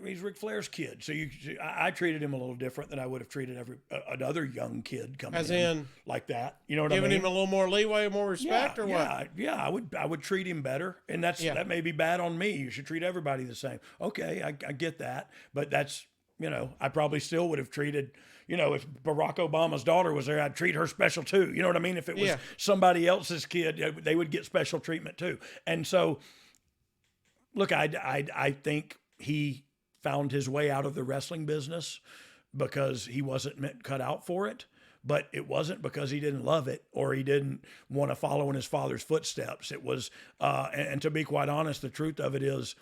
He's Ric Flair's kid, so I treated him a little different than I would have treated another young kid coming in like that. You know what I mean? Giving him a little more leeway, more respect, or what? Yeah, I would treat him better, and that may be bad on me. You should treat everybody the same. Okay, I get that, but that's I probably still would have treated. If Barack Obama's daughter was there, I'd treat her special too. You know what I mean? If it was somebody else's kid, they would get special treatment too. And so, look, I think he found his way out of the wrestling business because he wasn't cut out for it, but it wasn't because he didn't love it or he didn't want to follow in his father's footsteps. It was, and to be quite honest, the truth of it is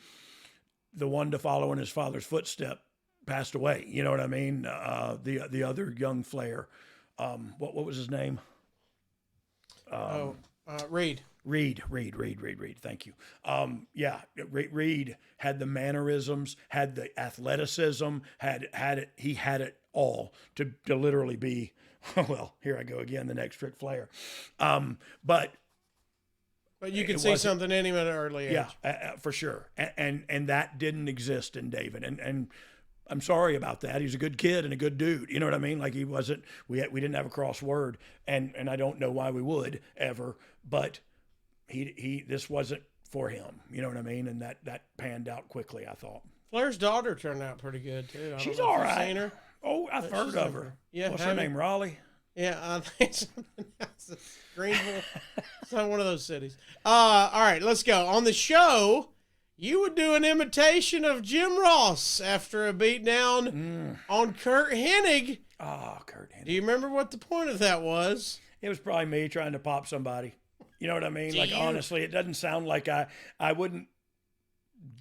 the one to follow in his father's footstep passed away. You know what I mean? The other young Flair, what was his name? Reed. Reed. Thank you. Reed had the mannerisms, had the athleticism, had it. He had it all to literally be. Well, here I go again. The next Ric Flair. But you can see something in him at an early age. Yeah, for sure. And that didn't exist in David. And I'm sorry about that. He's a good kid and a good dude. You know what I mean? Like he wasn't. We didn't have a cross word, and I don't know why we would ever, but. This wasn't for him, you know what I mean? And that panned out quickly, I thought. Flair's daughter turned out pretty good too. She's all right. Seen her? Oh, I've heard of her. Yeah, what's her name? Raleigh. Yeah, I think something else. Greenville. It's not one of those cities. All right, let's go. On the show, you would do an imitation of Jim Ross after a beatdown on Curt Hennig. Curt Hennig. Do you remember what the point of that was? It was probably me trying to pop somebody. You know what I mean? Honestly, it doesn't sound like I wouldn't.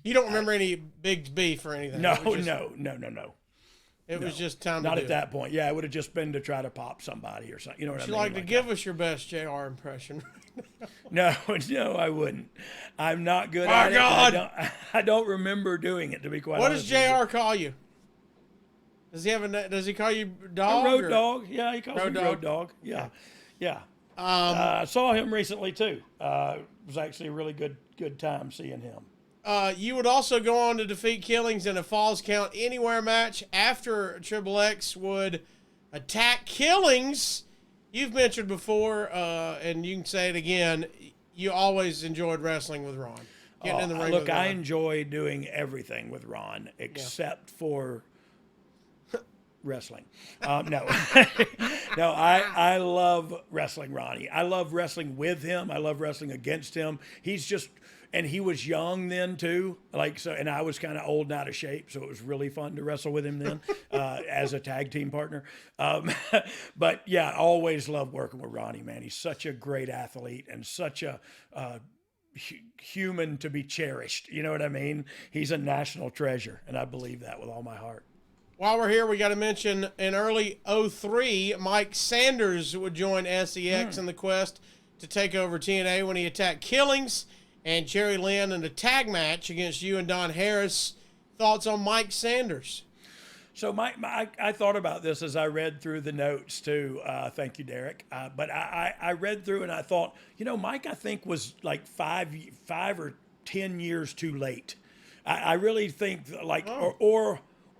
You don't remember any big beef or anything? No. It was just time to Not do at that point. Yeah, it would have just been to try to pop somebody or something. You know what I mean? Would you like to give us your best JR impression? No, I wouldn't. I'm not good at it. I don't remember doing it, to be quite honest. What does JR call you? Does he call you Dog? Road Dog. Yeah, he calls me Road Dog. Yeah. I saw him recently too. It was actually a really good time seeing him. You would also go on to defeat Killings in a Falls Count Anywhere match after X would attack Killings. You've mentioned before, and you can say it again, you always enjoyed wrestling with Ron. Getting in the ring with Ron. I enjoy doing everything with Ron except for wrestling. No, I love wrestling Ronnie. I love wrestling with him. I love wrestling against him. And he was young then too, and I was kind of old and out of shape, so it was really fun to wrestle with him then as a tag team partner. But yeah, I always loved working with Ronnie, man. He's such a great athlete and such a human to be cherished. You know what I mean? He's a national treasure, and I believe that with all my heart. While we're here, we got to mention in early 2003, Mike Sanders would join S.E.X. in the quest to take over TNA when he attacked Killings and Jerry Lynn in a tag match against you and Don Harris. Thoughts on Mike Sanders? So I thought about this as I read through the notes too. Thank you, Derek. But I read through and I thought, Mike, I think was like 5 or 10 years too late. I really think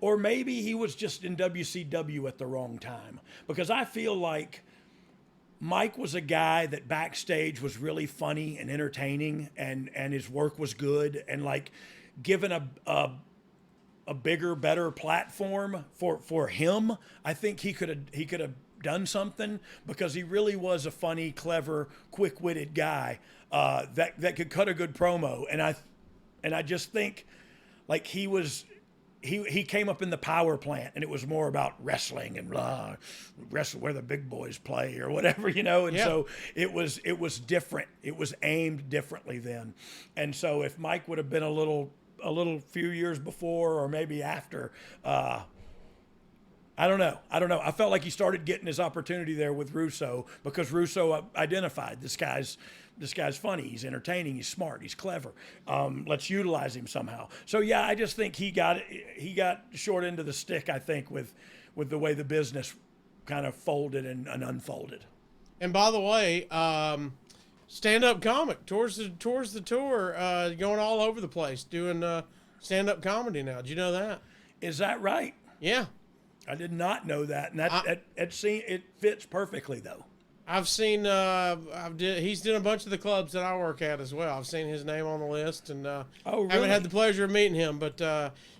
or maybe he was just in WCW at the wrong time, because I feel like Mike was a guy that backstage was really funny and entertaining, and his work was good, and like given a bigger, better platform for him, I think he could have done something, because he really was a funny, clever, quick-witted guy that could cut a good promo. And I just think, like, he came up in the power plant, and it was more about wrestling and wrestle where the big boys play or whatever, And so it was different. It was aimed differently then. And so if Mike would have been a little few years before or maybe after, I don't know. I felt like he started getting his opportunity there with Russo, because Russo identified this guy's funny, he's entertaining, he's smart, he's clever. Let's utilize him somehow. So yeah, I just think he got short end of the stick, I think, with the way the business kind of folded and unfolded. And by the way, stand-up comic tours the tour, going all over the place doing stand-up comedy now. Did you know that? Is that right? Yeah. I did not know that, and it fits perfectly though. I've seen he's done a bunch of the clubs that I work at as well. I've seen his name on the list, and really? Haven't had the pleasure of meeting him. But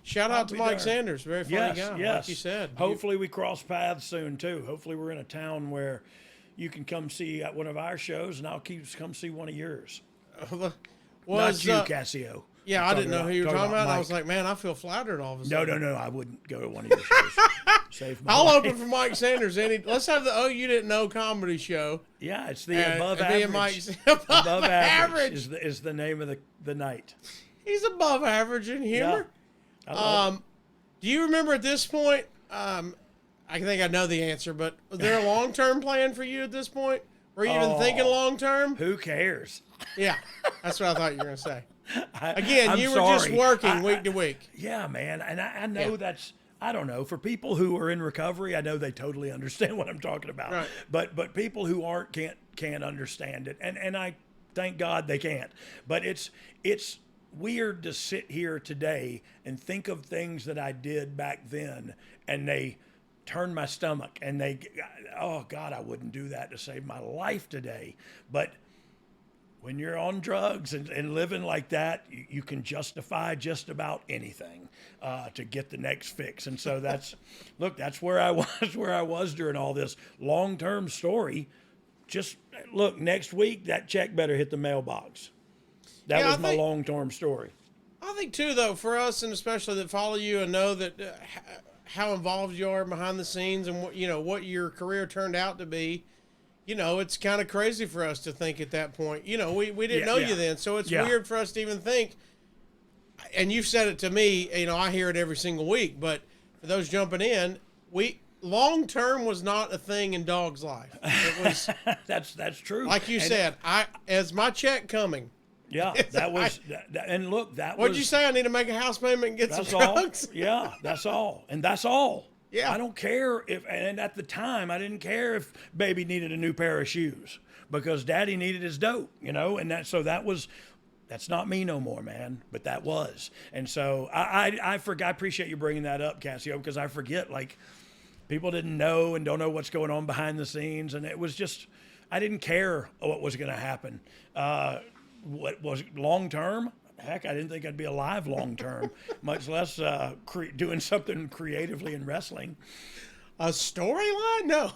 shout out to Mike Sanders, very funny guy, like you said. Hopefully we cross paths soon too. Hopefully we're in a town where you can come see one of our shows, and I'll come see one of yours. Not you, Casio. Yeah, I didn't know who you were talking about. I was like, man, I feel flattered all of a sudden. No, I wouldn't go to one of your shows. Save my I'll life. open for Mike Sanders. Let's have the Oh You Didn't Know comedy show. Yeah, it's the above average. Above average is the name of the night. He's above average in humor. Yeah. Do you remember at this point? I think I know the answer, but was there a long-term plan for you at this point? Were you even thinking long-term? Who cares? Yeah, that's what I thought you were going to say. Again, you were just sorry. working week to week. Yeah, man. And I know that's, I don't know, for people who are in recovery, I know they totally understand what I'm talking about. Right. But people who aren't can't understand it. And I thank God they can't. But it's weird to sit here today and think of things that I did back then, and they turn my stomach, and oh God, I wouldn't do that to save my life today. But when you're on drugs and living like that, you can justify just about anything to get the next fix. And so that's where I was during all this long-term story. Just look, next week, that check better hit the mailbox. That was my long-term story. I think too, though, for us, and especially that follow you and know that how involved you are behind the scenes and what your career turned out to be. It's kind of crazy for us to think at that point. We didn't know you then, so it's weird for us to even think. And you've said it to me. I hear it every single week. But for those jumping in, long term was not a thing in Dogg's life. It was that's true. Like you said, as my check coming. Yeah, that was, and look, that What'd you say? I need to make a house payment and get some drugs? Yeah, that's all. And that's all. Yeah. I don't care and at the time, I didn't care if baby needed a new pair of shoes, because daddy needed his dope, and that's not me no more, man, but that was. And so I appreciate you bringing that up, Casio, because I forget, like, people didn't know and don't know what's going on behind the scenes. And it was just, I didn't care what was going to happen. What was long-term? Heck, I didn't think I'd be alive long-term, much less doing something creatively in wrestling. A storyline? No.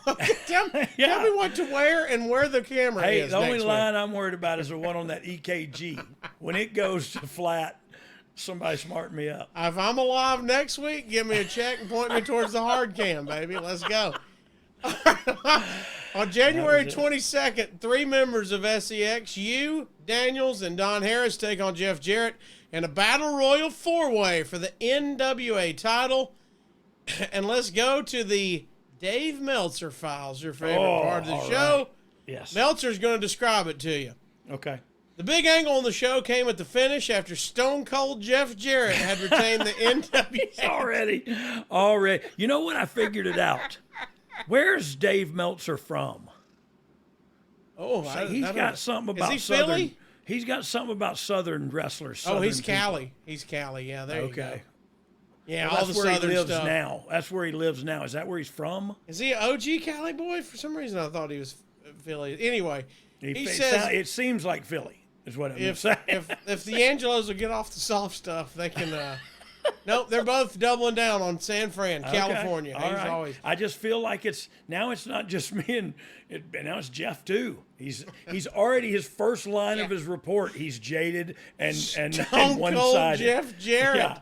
Tell me what to wear and where the camera is. The only line I'm worried about is the one on that EKG. When it goes to flat, somebody smarten me up. If I'm alive next week, give me a check and point me towards the hard cam, baby. Let's go. On January 22nd, 3 members of S.E.X, you, Daniels, and Don Harris take on Jeff Jarrett in a Battle Royal 4-way for the NWA title. And let's go to the Dave Meltzer files, your favorite part of the show. Right. Yes. Meltzer's going to describe it to you. Okay. The big angle on the show came at the finish after Stone Cold Jeff Jarrett had retained the NWA. Already. You know what? I figured it out. Where's Dave Meltzer from? Oh, he's got something about Is he Southern. Philly? He's got something about Southern wrestlers. Southern he's people. Cali. He's Cali. Yeah, there you go. Yeah, all that's the where Southern he lives stuff. now. That's where he lives now. Is that where he's from? Is he an OG Cali boy? For some reason, I thought he was Philly. Anyway, he says it seems like Philly is what I'm saying. If the DeAngelos will get off the soft stuff, they can Nope, they're both doubling down on San Fran, California. All right. Always. I just feel like it's not just me and now it's Jeff too. He's already his first line of his report. He's jaded and one-sided. Jeff Jarrett.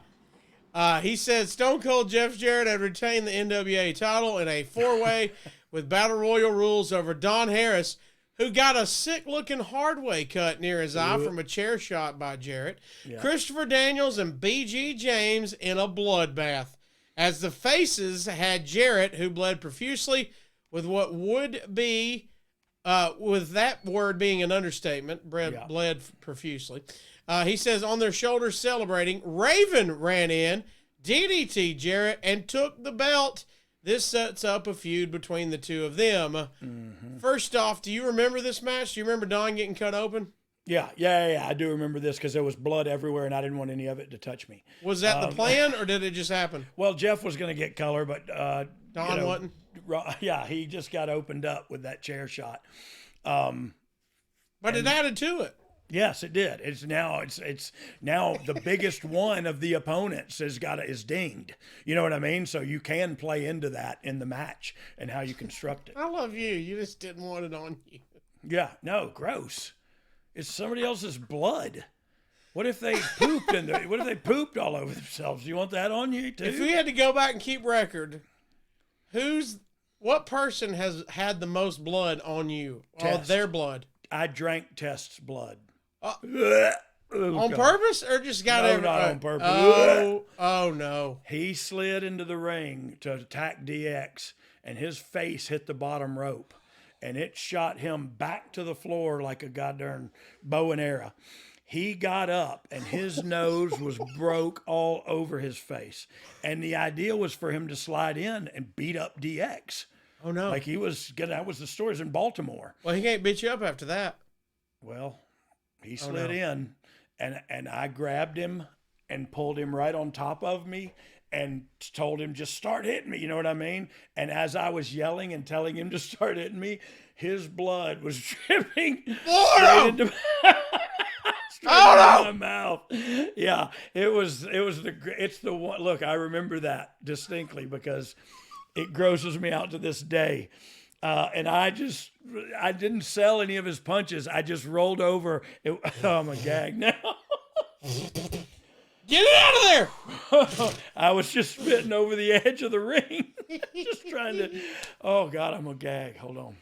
Yeah. He said Stone Cold Jeff Jarrett had retained the NWA title in a 4-way with Battle Royal rules over Don Harris, who got a sick-looking hard-way cut near his eye from a chair shot by Jarrett. Yeah. Christopher Daniels and B.G. James in a bloodbath, as the faces had Jarrett, who bled profusely, with what would be, with that word being an understatement, bled profusely. He says on their shoulders celebrating, Raven ran in, DDT Jarrett, and took the belt. This sets up a feud between the two of them. Mm-hmm. First off, do you remember this match? Do you remember Don getting cut open? Yeah. I do remember this because there was blood everywhere, and I didn't want any of it to touch me. Was that the plan, or did it just happen? Well, Jeff was going to get color, but Don wasn't. Yeah, he just got opened up with that chair shot. But it added to it. Yes, it did. It's now the biggest one of the opponents is dinged. You know what I mean? So you can play into that in the match and how you construct it. I love you. You just didn't want it on you. Yeah. No, gross. It's somebody else's blood. What if they pooped what if they pooped all over themselves? Do you want that on you too? If we had to go back and keep record, what person has had the most blood on you? Test. Their blood. I drank Test's blood. On purpose, or just got it? Not on purpose. Oh no. He slid into the ring to attack DX, and his face hit the bottom rope, and it shot him back to the floor like a goddamn bow and arrow. He got up, and his nose was broke all over his face. And the idea was for him to slide in and beat up DX. Oh no! Like that was the stories in Baltimore. Well, he can't beat you up after that. Well. He slid in, and I grabbed him and pulled him right on top of me and told him, just start hitting me. You know what I mean? And as I was yelling and telling him to start hitting me, his blood was dripping straight into my mouth. Yeah, it's the one. Look, I remember that distinctly because it grosses me out to this day. And I didn't sell any of his punches. I just rolled over. I'm a gag now. Get it out of there! I was just spitting over the edge of the ring. Just trying to. Oh, God, I'm a gag. Hold on.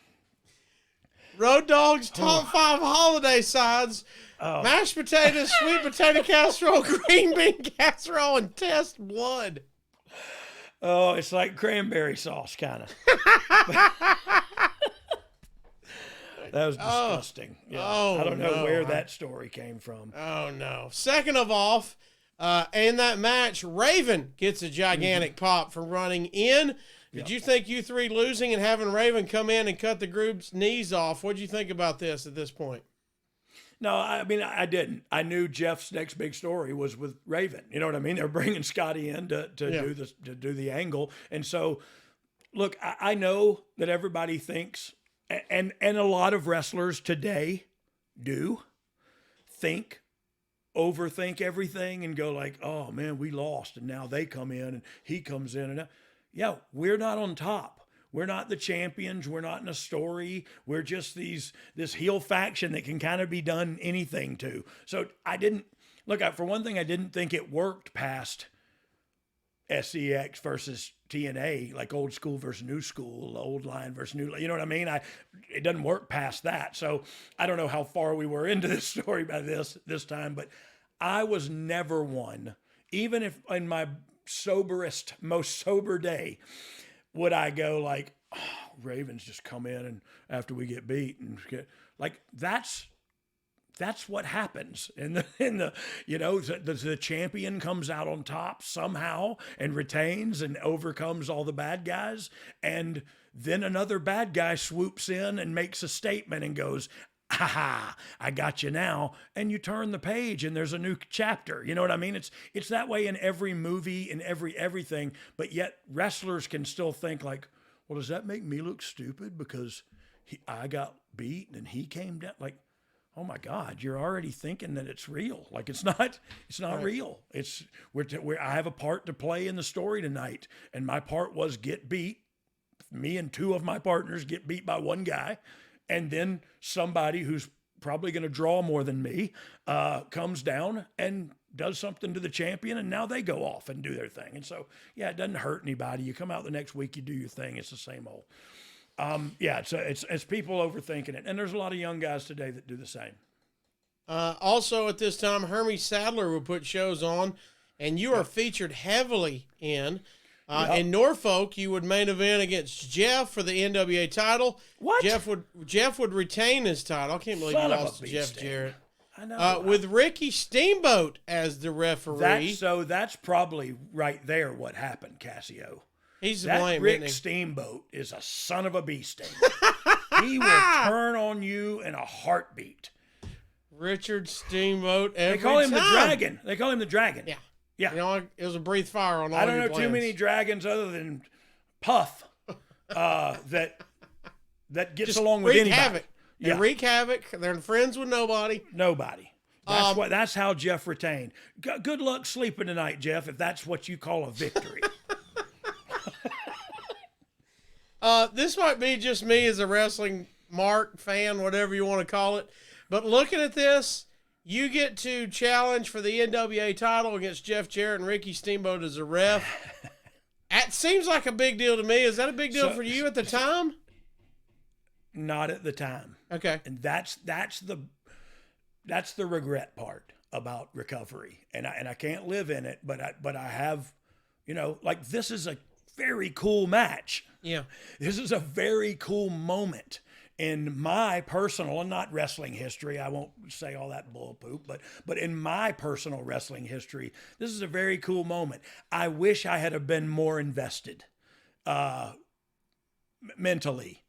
Road Dogg's top 5 holiday sides. Mashed potatoes, sweet potato casserole, green bean casserole, and Test blood. Oh, it's like cranberry sauce, kind of. That was disgusting. Yeah. I don't know where that story came from. Oh, no. Second of all, in that match, Raven gets a gigantic pop for running in. Did you think you three losing and having Raven come in and cut the group's knees off? What did you think about this at this point? No, I mean, I didn't. I knew Jeff's next big story was with Raven. You know what I mean? They're bringing Scotty in to do the angle. And so, look, I know that everybody thinks, and a lot of wrestlers today do overthink everything and go like, oh, man, we lost. And now they come in and he comes in. And yeah, we're not on top. We're not the champions. We're not in a story. We're just this heel faction that can kind of be done anything to. So for one thing, I didn't think it worked past S.E.X. versus TNA, like old school versus new school, old line versus new line. You know what I mean? It doesn't work past that. So I don't know how far we were into this story by this time, but I was never one, even if in my most sober day, would I go like, oh, Ravens just come in and after we get beat and like that's what happens the champion comes out on top somehow and retains and overcomes all the bad guys, and then another bad guy swoops in and makes a statement and goes, ha, I got you now. And you turn the page and there's a new chapter. You know what I mean? It's that way in every movie, in everything. But yet wrestlers can still think like, well, does that make me look stupid because I got beat and he came down? Like, oh my God, you're already thinking that it's real. Like it's not real. I have a part to play in the story tonight. And my part was get beat. Me and two of my partners get beat by one guy. And then somebody who's probably going to draw more than me comes down and does something to the champion. And now they go off and do their thing. And so, yeah, it doesn't hurt anybody. You come out the next week, you do your thing. It's the same old. It's people overthinking it. And there's a lot of young guys today that do the same. Also at this time, Hermie Sadler will put shows on, and you are featured heavily in. In Norfolk, you would main event against Jeff for the NWA title. What? Jeff would retain his title. I can't believe you lost to Jeff Jarrett. I know. With Ricky Steamboat as the referee. That's probably right there what happened, Casio. He's to that blame, Rick isn't he? Steamboat is a son of a bee sting. He will turn on you in a heartbeat. Richard Steamboat every They call him time. the Dragon. They call him the Dragon. Yeah. Yeah. You know, it was a breathe fire on all I don't your know plans. too many dragons other than Puff that gets Just along with wreak anybody. havoc. They wreak havoc. They're friends with nobody. Nobody. That's how Jeff retained. Good luck sleeping tonight, Jeff, if that's what you call a victory. This might be just me as a wrestling mark fan, whatever you want to call it. But looking at this, you get to challenge for the NWA title against Jeff Jarrett and Ricky Steamboat as a ref. That seems like a big deal to me. Is that a big deal for you at the time? Not at the time. Okay. And that's the regret part about recovery. And I can't live in it, but I have, like this is a very cool match. Yeah. This is a very cool moment in my personal, and not wrestling history. I won't say all that bull poop, but in my personal wrestling history, this is a very cool moment. I wish I had been more invested, mentally,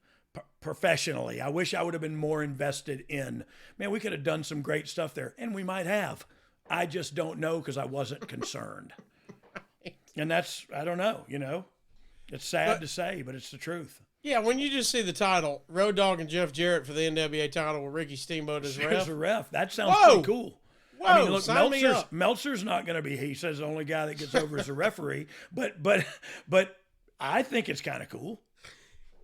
professionally. I wish I would have been more invested in, man, we could have done some great stuff there, and we might have. I just don't know because I wasn't concerned. Right. And that's, I don't know, It's sad to say, but it's the truth. Yeah, when you just see the title, Road Dogg and Jeff Jarrett for the NWA title with Ricky Steamboat as ref. As a ref. That sounds pretty cool. Whoa, I mean, look, sign me up. Meltzer's not going to be, he says, the only guy that gets over as a referee, but I think it's kind of cool.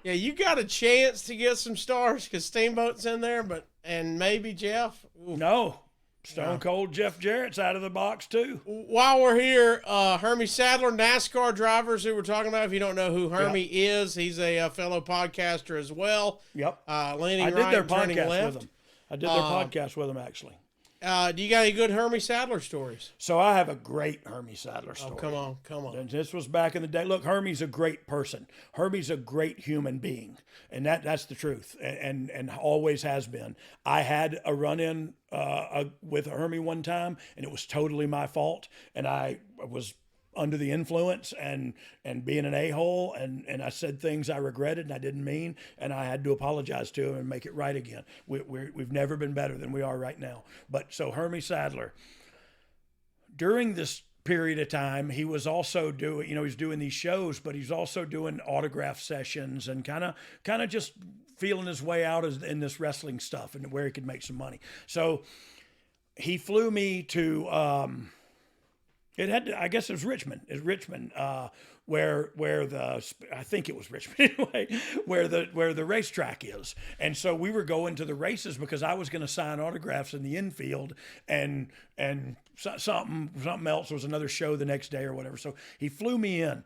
Yeah, you got a chance to get some stars because Steamboat's in there, and maybe Jeff. Ooh. No. Stone Cold Jeff Jarrett's out of the box, too. While we're here, Hermie Sadler, NASCAR drivers who we're talking about. If you don't know who Hermie is, he's a fellow podcaster as well. Yep. Leaning I right did their and turning podcast left. with them. I did their podcast with them, actually. Do you got any good Hermie Sadler stories? So I have a great Hermie Sadler story. Oh, come on. And this was back in the day. Look, Hermie's a great person. Hermie's a great human being. And that's the truth. And always has been. I had a run-in with Hermie one time, and it was totally my fault. And I was under the influence and being an a-hole, and I said things I regretted and I didn't mean, and I had to apologize to him and make it right again. We've never been better than we are right now. But so Hermie Sadler, during this period of time, he was also doing, he's doing these shows, but he's also doing autograph sessions and kind of just feeling his way out in this wrestling stuff and where he could make some money. So he flew me to, I guess it was Richmond. It's Richmond, where I think it was Richmond anyway, where the racetrack is. And so we were going to the races because I was going to sign autographs in the infield, and something else was another show the next day or whatever. So he flew me in.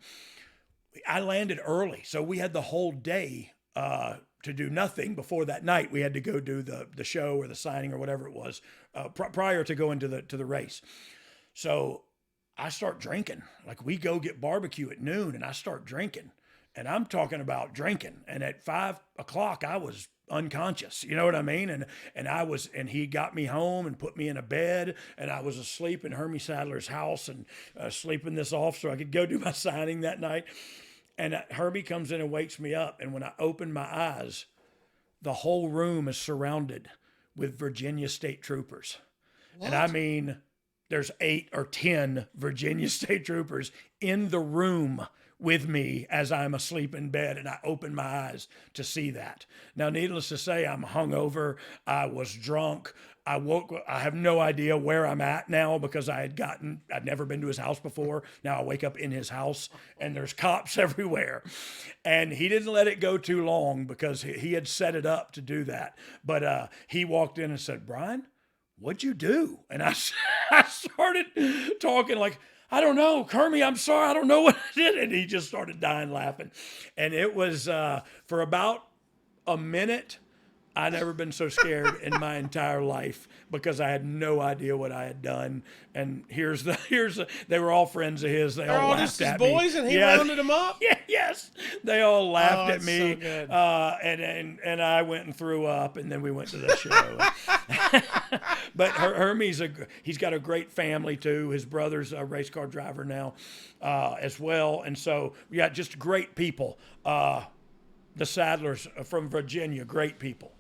I landed early, so we had the whole day to do nothing before that night. We had to go do the show or the signing or whatever it was prior to going to the race. So I start drinking. Like, we go get barbecue at noon, and I start drinking. And I'm talking about drinking. And at 5 o'clock, I was unconscious. You know what I mean? And he got me home and put me in a bed, and I was asleep in Hermie Sadler's house and sleeping this off so I could go do my signing that night. And Hermie comes in and wakes me up. And when I open my eyes, the whole room is surrounded with Virginia State Troopers. What? And I mean, there's 8 or 10 Virginia State Troopers in the room with me as I'm asleep in bed, and I open my eyes to see that. Now, needless to say, I'm hungover. I was drunk. I woke. I have no idea where I'm at now because I'd never been to his house before. Now I wake up in his house and there's cops everywhere. And he didn't let it go too long because he had set it up to do that. But he walked in and said, "Brian, what'd you do?" And I started talking like, "I don't know, Hermie, I'm sorry, I don't know what I did." And he just started dying laughing. And it was for about a minute. I'd never been so scared in my entire life because I had no idea what I had done. And they were all friends of his. They're all laughed at me. Boys, and he rounded them up. Yeah, yes, they all laughed at me. So good. And I went and threw up, and then we went to the show. But Hermie's he's got a great family too. His brother's a race car driver now, as well. And so yeah, just great people. The Sadlers from Virginia, great people.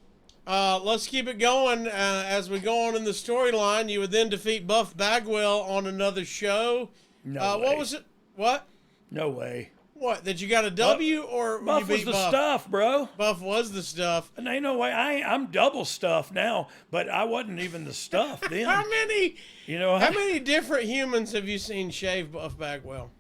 Let's keep it going. As we go on in the storyline, you would then defeat Buff Bagwell on another show. No way. What was it? What? No way. What? That you got a W or Buff you was beat the Buff? Stuff, bro. Buff was the stuff. And ain't no way. I'm double stuff now, but I wasn't even the stuff then. How many? How many different humans have you seen shave Buff Bagwell?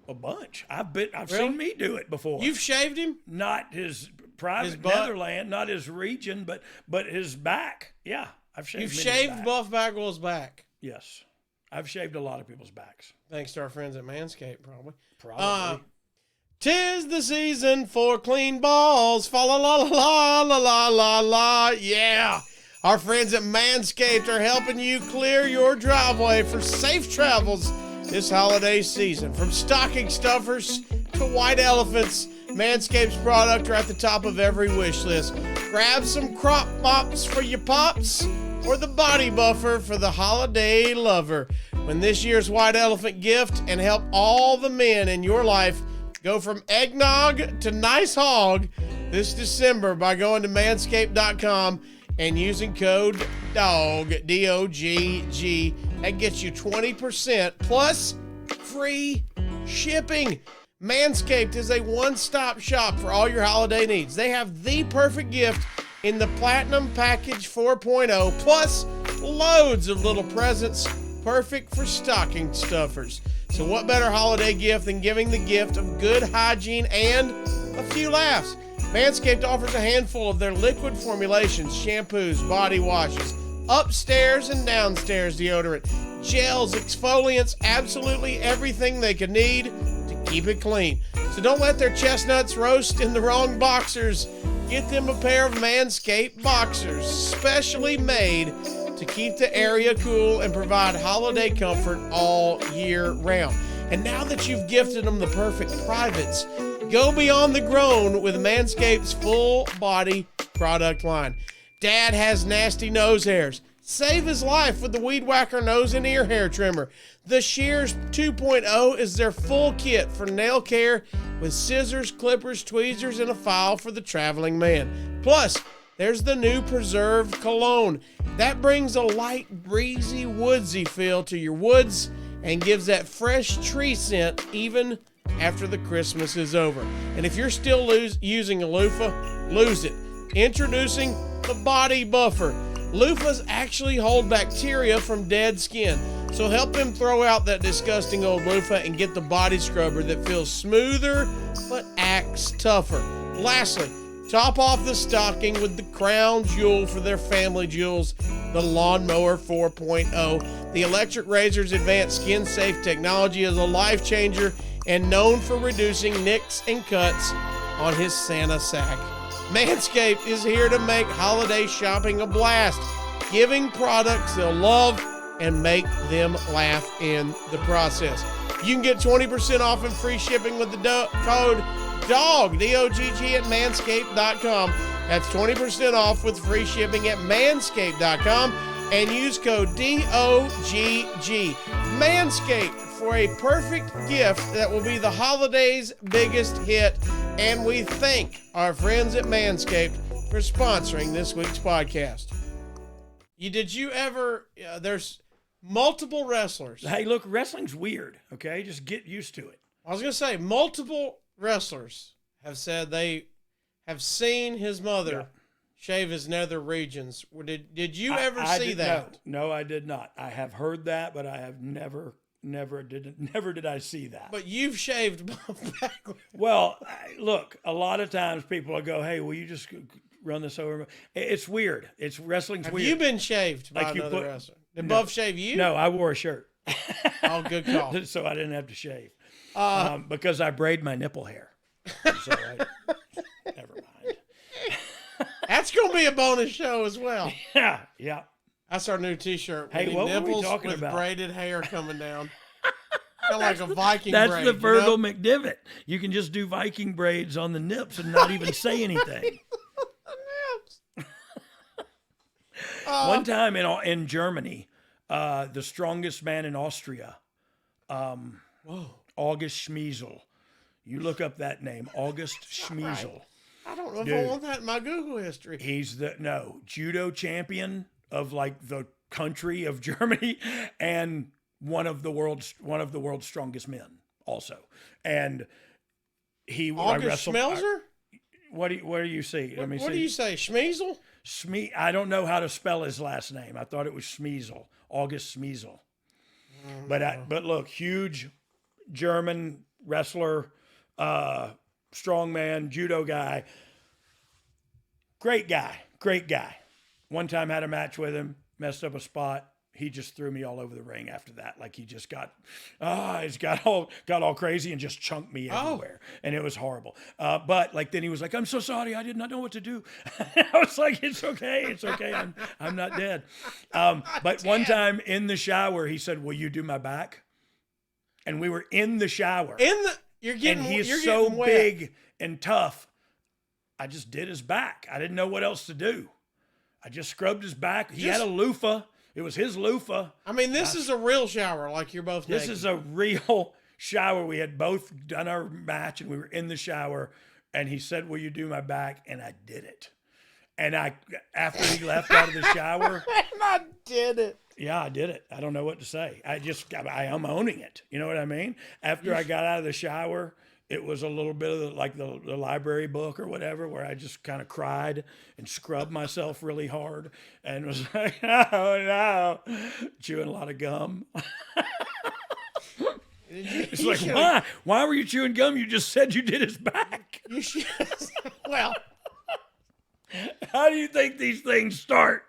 A bunch. I've seen me do it before. You've shaved him? Not his private butt? Netherland, not his region, but his back. Yeah, I've shaved. You've many shaved back. Buff Bagwell's back. Yes, I've shaved a lot of people's backs. Thanks to our friends at Manscaped, probably. Probably. 'Tis the season for clean balls. Fa la la la la la la la. Yeah. Our friends at Manscaped are helping you clear your driveway for safe travels this holiday season. From stocking stuffers to white elephants, Manscaped's products are at the top of every wish list. Grab some crop mops for your pops or the body buffer for the holiday lover. When this year's white elephant gift and help all the men in your life go from eggnog to nice hog this December by going to manscaped.com and using code DOGG, D-O-G-G. That gets you 20% plus free shipping. Manscaped is a one-stop shop for all your holiday needs. They have the perfect gift in the Platinum Package 4.0, plus loads of little presents perfect for stocking stuffers. So what better holiday gift than giving the gift of good hygiene and a few laughs? Manscaped offers a handful of their liquid formulations, shampoos, body washes, upstairs and downstairs deodorant, gels, exfoliants, absolutely everything they could need to keep it clean. So don't let their chestnuts roast in the wrong boxers. Get them a pair of Manscaped boxers, specially made to keep the area cool and provide holiday comfort all year round. And now that you've gifted them the perfect privates, go beyond the grown with Manscaped's full body product line. Dad has nasty nose hairs. Save his life with the Weed Whacker nose and ear hair trimmer. The Shears 2.0 is their full kit for nail care with scissors, clippers, tweezers, and a file for the traveling man. Plus, there's the new Preserve Cologne. That brings a light, breezy, woodsy feel to your woods and gives that fresh tree scent even after the Christmas is over. And if you're still using a loofah, lose it. Introducing the Body Buffer. Loofahs actually hold bacteria from dead skin, so help them throw out that disgusting old loofah and get the body scrubber that feels smoother but acts tougher. Lastly, top off the stocking with the crown jewel for their family jewels, the Lawnmower 4.0. The electric razor's advanced skin-safe technology is a life changer and known for reducing nicks and cuts on his Santa sack. Manscaped is here to make holiday shopping a blast, giving products they'll love and make them laugh in the process. You can get 20% off and free shipping with the code DOGG, D-O-G-G, at manscaped.com. That's 20% off with free shipping at manscaped.com and use code DOGG. Manscaped, for a perfect gift that will be the holidays' biggest hit. And we thank our friends at Manscaped for sponsoring this week's podcast. There's multiple wrestlers. Hey, look, wrestling's weird, okay? Just get used to it. I was going to say, multiple wrestlers have said they have seen his mother shave his nether regions. Did you ever see that? No, I did not. I have heard that, but I have never did I see that. But you've shaved back. Well, look, a lot of times people will go, "Hey, will you just run this over?" It's weird. It's wrestling's weird. Have you been shaved by another wrestler? Did Buff shave you? No, I wore a shirt. Oh, good call. So I didn't have to shave because I braid my nipple hair. So never mind. That's going to be a bonus show as well. Yeah. That's our new T-shirt. Hey, what were we talking with about? Braided hair coming down. Kind of like a Viking That's braid. the Virgil McDivitt. You can just do Viking braids on the nips and not even say anything. One time in Germany, the strongest man in Austria, August Schmeisel. You look up that name, August Schmeisel. Right. I don't know if I want that in my Google history. He's judo champion of like the country of Germany and one of the world's strongest men also. And August Schmelzer? What do you see? What do you say? Schmeisel? I don't know how to spell his last name. I thought it was Schmeisel, August Schmeisel. But look, huge German wrestler, strongman, judo guy. Great guy. One time had a match with him, messed up a spot. He just threw me all over the ring after that. Like he just got all crazy and just chunked me everywhere. And it was horrible. But like, then he was like, "I'm so sorry. I did not know what to do." I was like, it's okay. I'm not dead. But one time in the shower, he said, "Will you do my back?" And we were in the shower. He's so big and tough. I just did his back. I didn't know what else to do. I just scrubbed his back. He had a loofah. It was his loofah. I mean, this is a real shower, like you're both naked. This is a real shower. We had both done our match, and we were in the shower, and he said, "Will you do my back?" And I did it. And after he left out of the shower. And I did it. Yeah, I did it. I don't know what to say. I am owning it. You know what I mean? After I got out of the shower, it was a little bit of the library book or whatever, where I just kind of cried and scrubbed myself really hard and was like, "Oh no," chewing a lot of gum. It's like, why? Why were you chewing gum? You just said you did his back. You should. Well, how do you think these things start?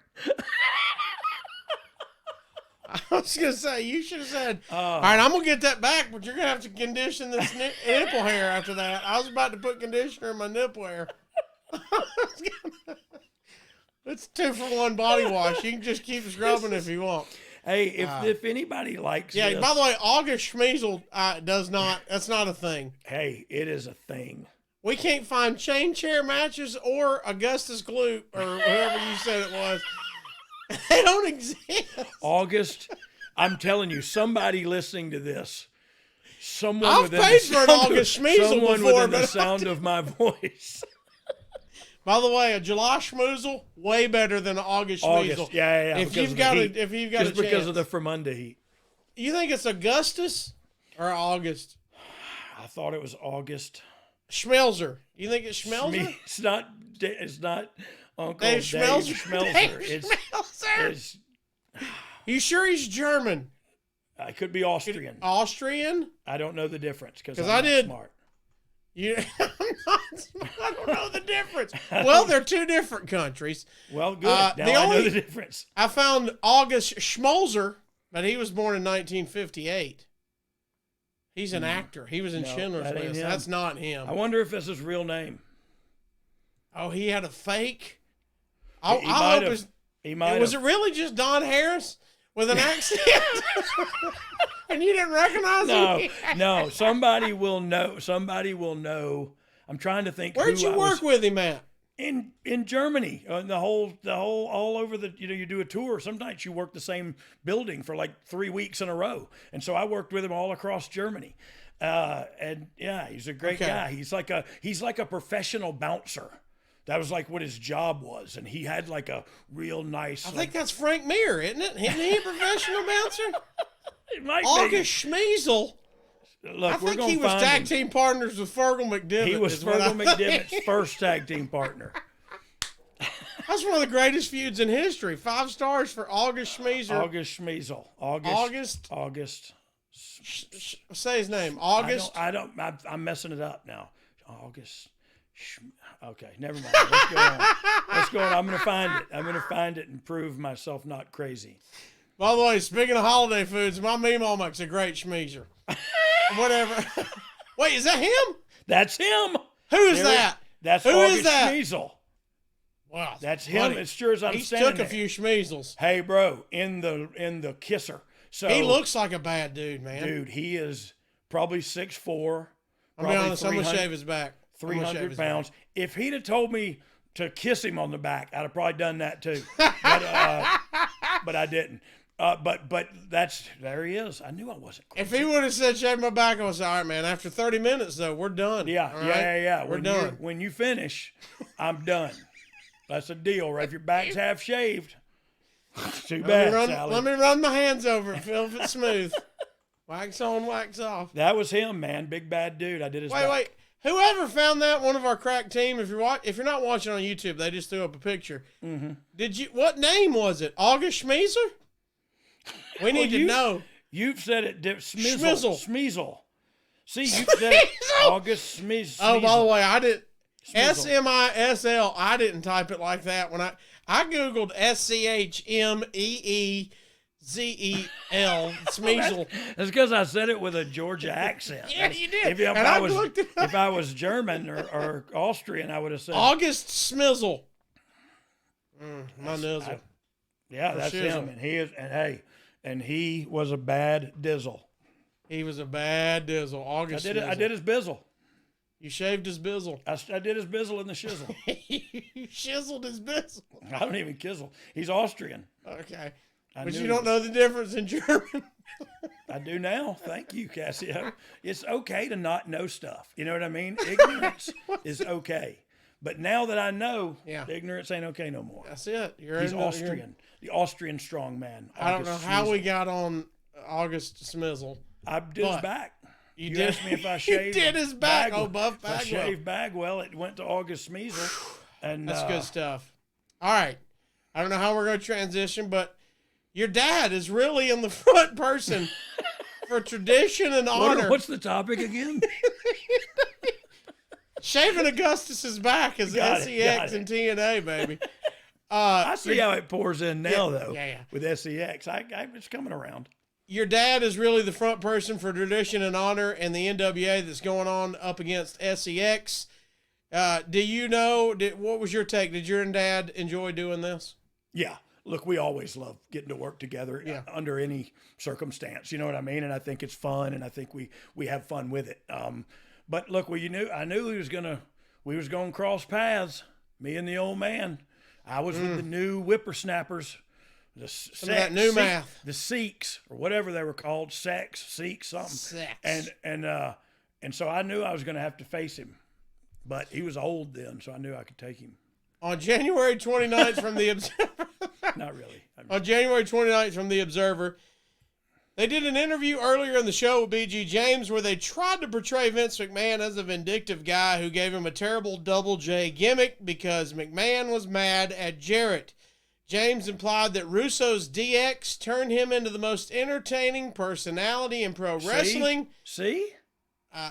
I was going to say, you should have said, "All right, I'm going to get that back, but you're going to have to condition this nipple hair after that." I was about to put conditioner in my nipple hair. It's 2-for-1 body wash. You can just keep scrubbing if you want. Hey, if anybody likes this. By the way, August Schmeisel that's not a thing. Hey, it is a thing. We can't find chain chair matches or Augustus Gloop or whoever you said it was. They don't exist. August, I'm telling you, somebody listening to this, someone I've within paid for an August Schmeisel before, the sound of my voice. By the way, a July Schmoozle way better than an August Schmeisel. Yeah. If you've got a chance. Because of the Fremunda heat. You think it's Augustus or August? I thought it was August. Schmelzer. You think it's Schmelzer? It's not Uncle Dave Schmelzer. Schmelzer. You sure he's German? I could be Austrian. Austrian? I don't know the difference because I did. Smart. I don't know the difference. Well, they're two different countries. Well, good. Now I know the difference. I found August Schmolzer, but he was born in 1958. He's an actor. He was in Schindler's List. That's not him. I wonder if that's his real name. Oh, he had a fake? He might have. Was it really just Don Harris with an accent? And you didn't recognize him? No. Somebody will know. I'm trying to think. Where'd you work with him at? In Germany, the whole all over the. You do a tour. Sometimes you work the same building for like 3 weeks in a row, and so I worked with him all across Germany. And yeah, he's a great guy. He's like a professional bouncer. That was like what his job was, and he had like a real nice. I think that's Frank Mir, isn't it? Isn't he a professional bouncer? It might August Schmeisel. Look, I think he was tag team partners with Fergal McDivitt. He was Fergal McDivitt's first tag team partner. That's one of the greatest feuds in history. 5 stars for August Schmeezer. August Schmeezel. August. Say his name. August. I'm messing it up now. August. Okay, never mind. Let's go on. Let's go on. I'm going to find it and prove myself not crazy. By the way, speaking of holiday foods, my meemaw makes a great Schmeezer. Whatever. Wait, is that him? That's him. Who is that? That's Who August is that? Schmeezel. Wow, that's him. As sure as I'm he standing took a few there. Schmeezels. Hey, bro, in the kisser. So he looks like a bad dude, man. Dude, he is probably 6'4". I'll be honest, I'm gonna shave his back. 300 pounds. If he'd have told me to kiss him on the back, I'd have probably done that too. But I didn't. But there he is. I knew I wasn't crazy. If he would have said shave my back, I would say, all right, man. After 30 minutes, though, we're done. Yeah, all right? yeah. We're done. When you finish, I'm done. That's a deal, right? If your back's half shaved, too bad, Sally. Let me run my hands over it, feel if it's smooth. Wax on, wax off. That was him, man. Big bad dude. I did his back. Wait. Whoever found that, one of our crack team, if you're not watching on YouTube, they just threw up a picture. Mm-hmm. What name was it? August Schmeezer? We need to know. You've said it. Schmizzle. Schmeezel. See, you've said it. August Schmeezel. Oh, by the way, I did SMISL. I didn't type it like that when I Googled SCHMEEZEL. Schmeezel. That's because I said it with a Georgia accent. Yeah, you did. If I was German or Austrian, I would have said August Schmizzle. My nizzle. Yeah, that's him. And he was a bad dizzle. He was a bad dizzle. August. I did his bizzle. You shaved his bizzle. I did his bizzle in the shizzle. You shizzled his bizzle. I don't even kizzle. He's Austrian. Okay. But you don't know the difference in German. I do now. Thank you, Casio. It's okay to not know stuff. You know what I mean? Ignorance is okay. But now that I know, ignorance ain't okay no more. That's it. He's Austrian. The Austrian strong man. I don't know how we got on August Smizzle. I did his back. You asked me if I shaved. You did his back. Buff Bagwell. I shaved Bagwell. It went to August Smeezel. And that's good stuff. All right. I don't know how we're going to transition, but your dad is really in the front person for tradition and honor. What's the topic again? Shaving Augustus's back is S.E.X. and TNA, baby. I see how it pours in now, though. Yeah. With S.E.X. It's coming around. Your dad is really the front person for tradition and honor and the NWA that's going on up against S.E.X. Do you know, what was your take? Did your dad enjoy doing this? Yeah. Look, we always love getting to work together under any circumstance. You know what I mean? And I think it's fun, and I think we have fun with it. But look, I knew we was gonna cross paths. Me and the old man. I was with the new whippersnappers. The math. The S.E.X. or whatever they were called, S.E.X, something. S.E.X. And so I knew I was going to have to face him, but he was old then, so I knew I could take him. On January 29th from the Observer. Not really. On January 29th from the Observer, they did an interview earlier in the show with B.G. James where they tried to portray Vince McMahon as a vindictive guy who gave him a terrible Double J gimmick because McMahon was mad at Jarrett. James implied that Russo's DX turned him into the most entertaining personality in pro wrestling. See?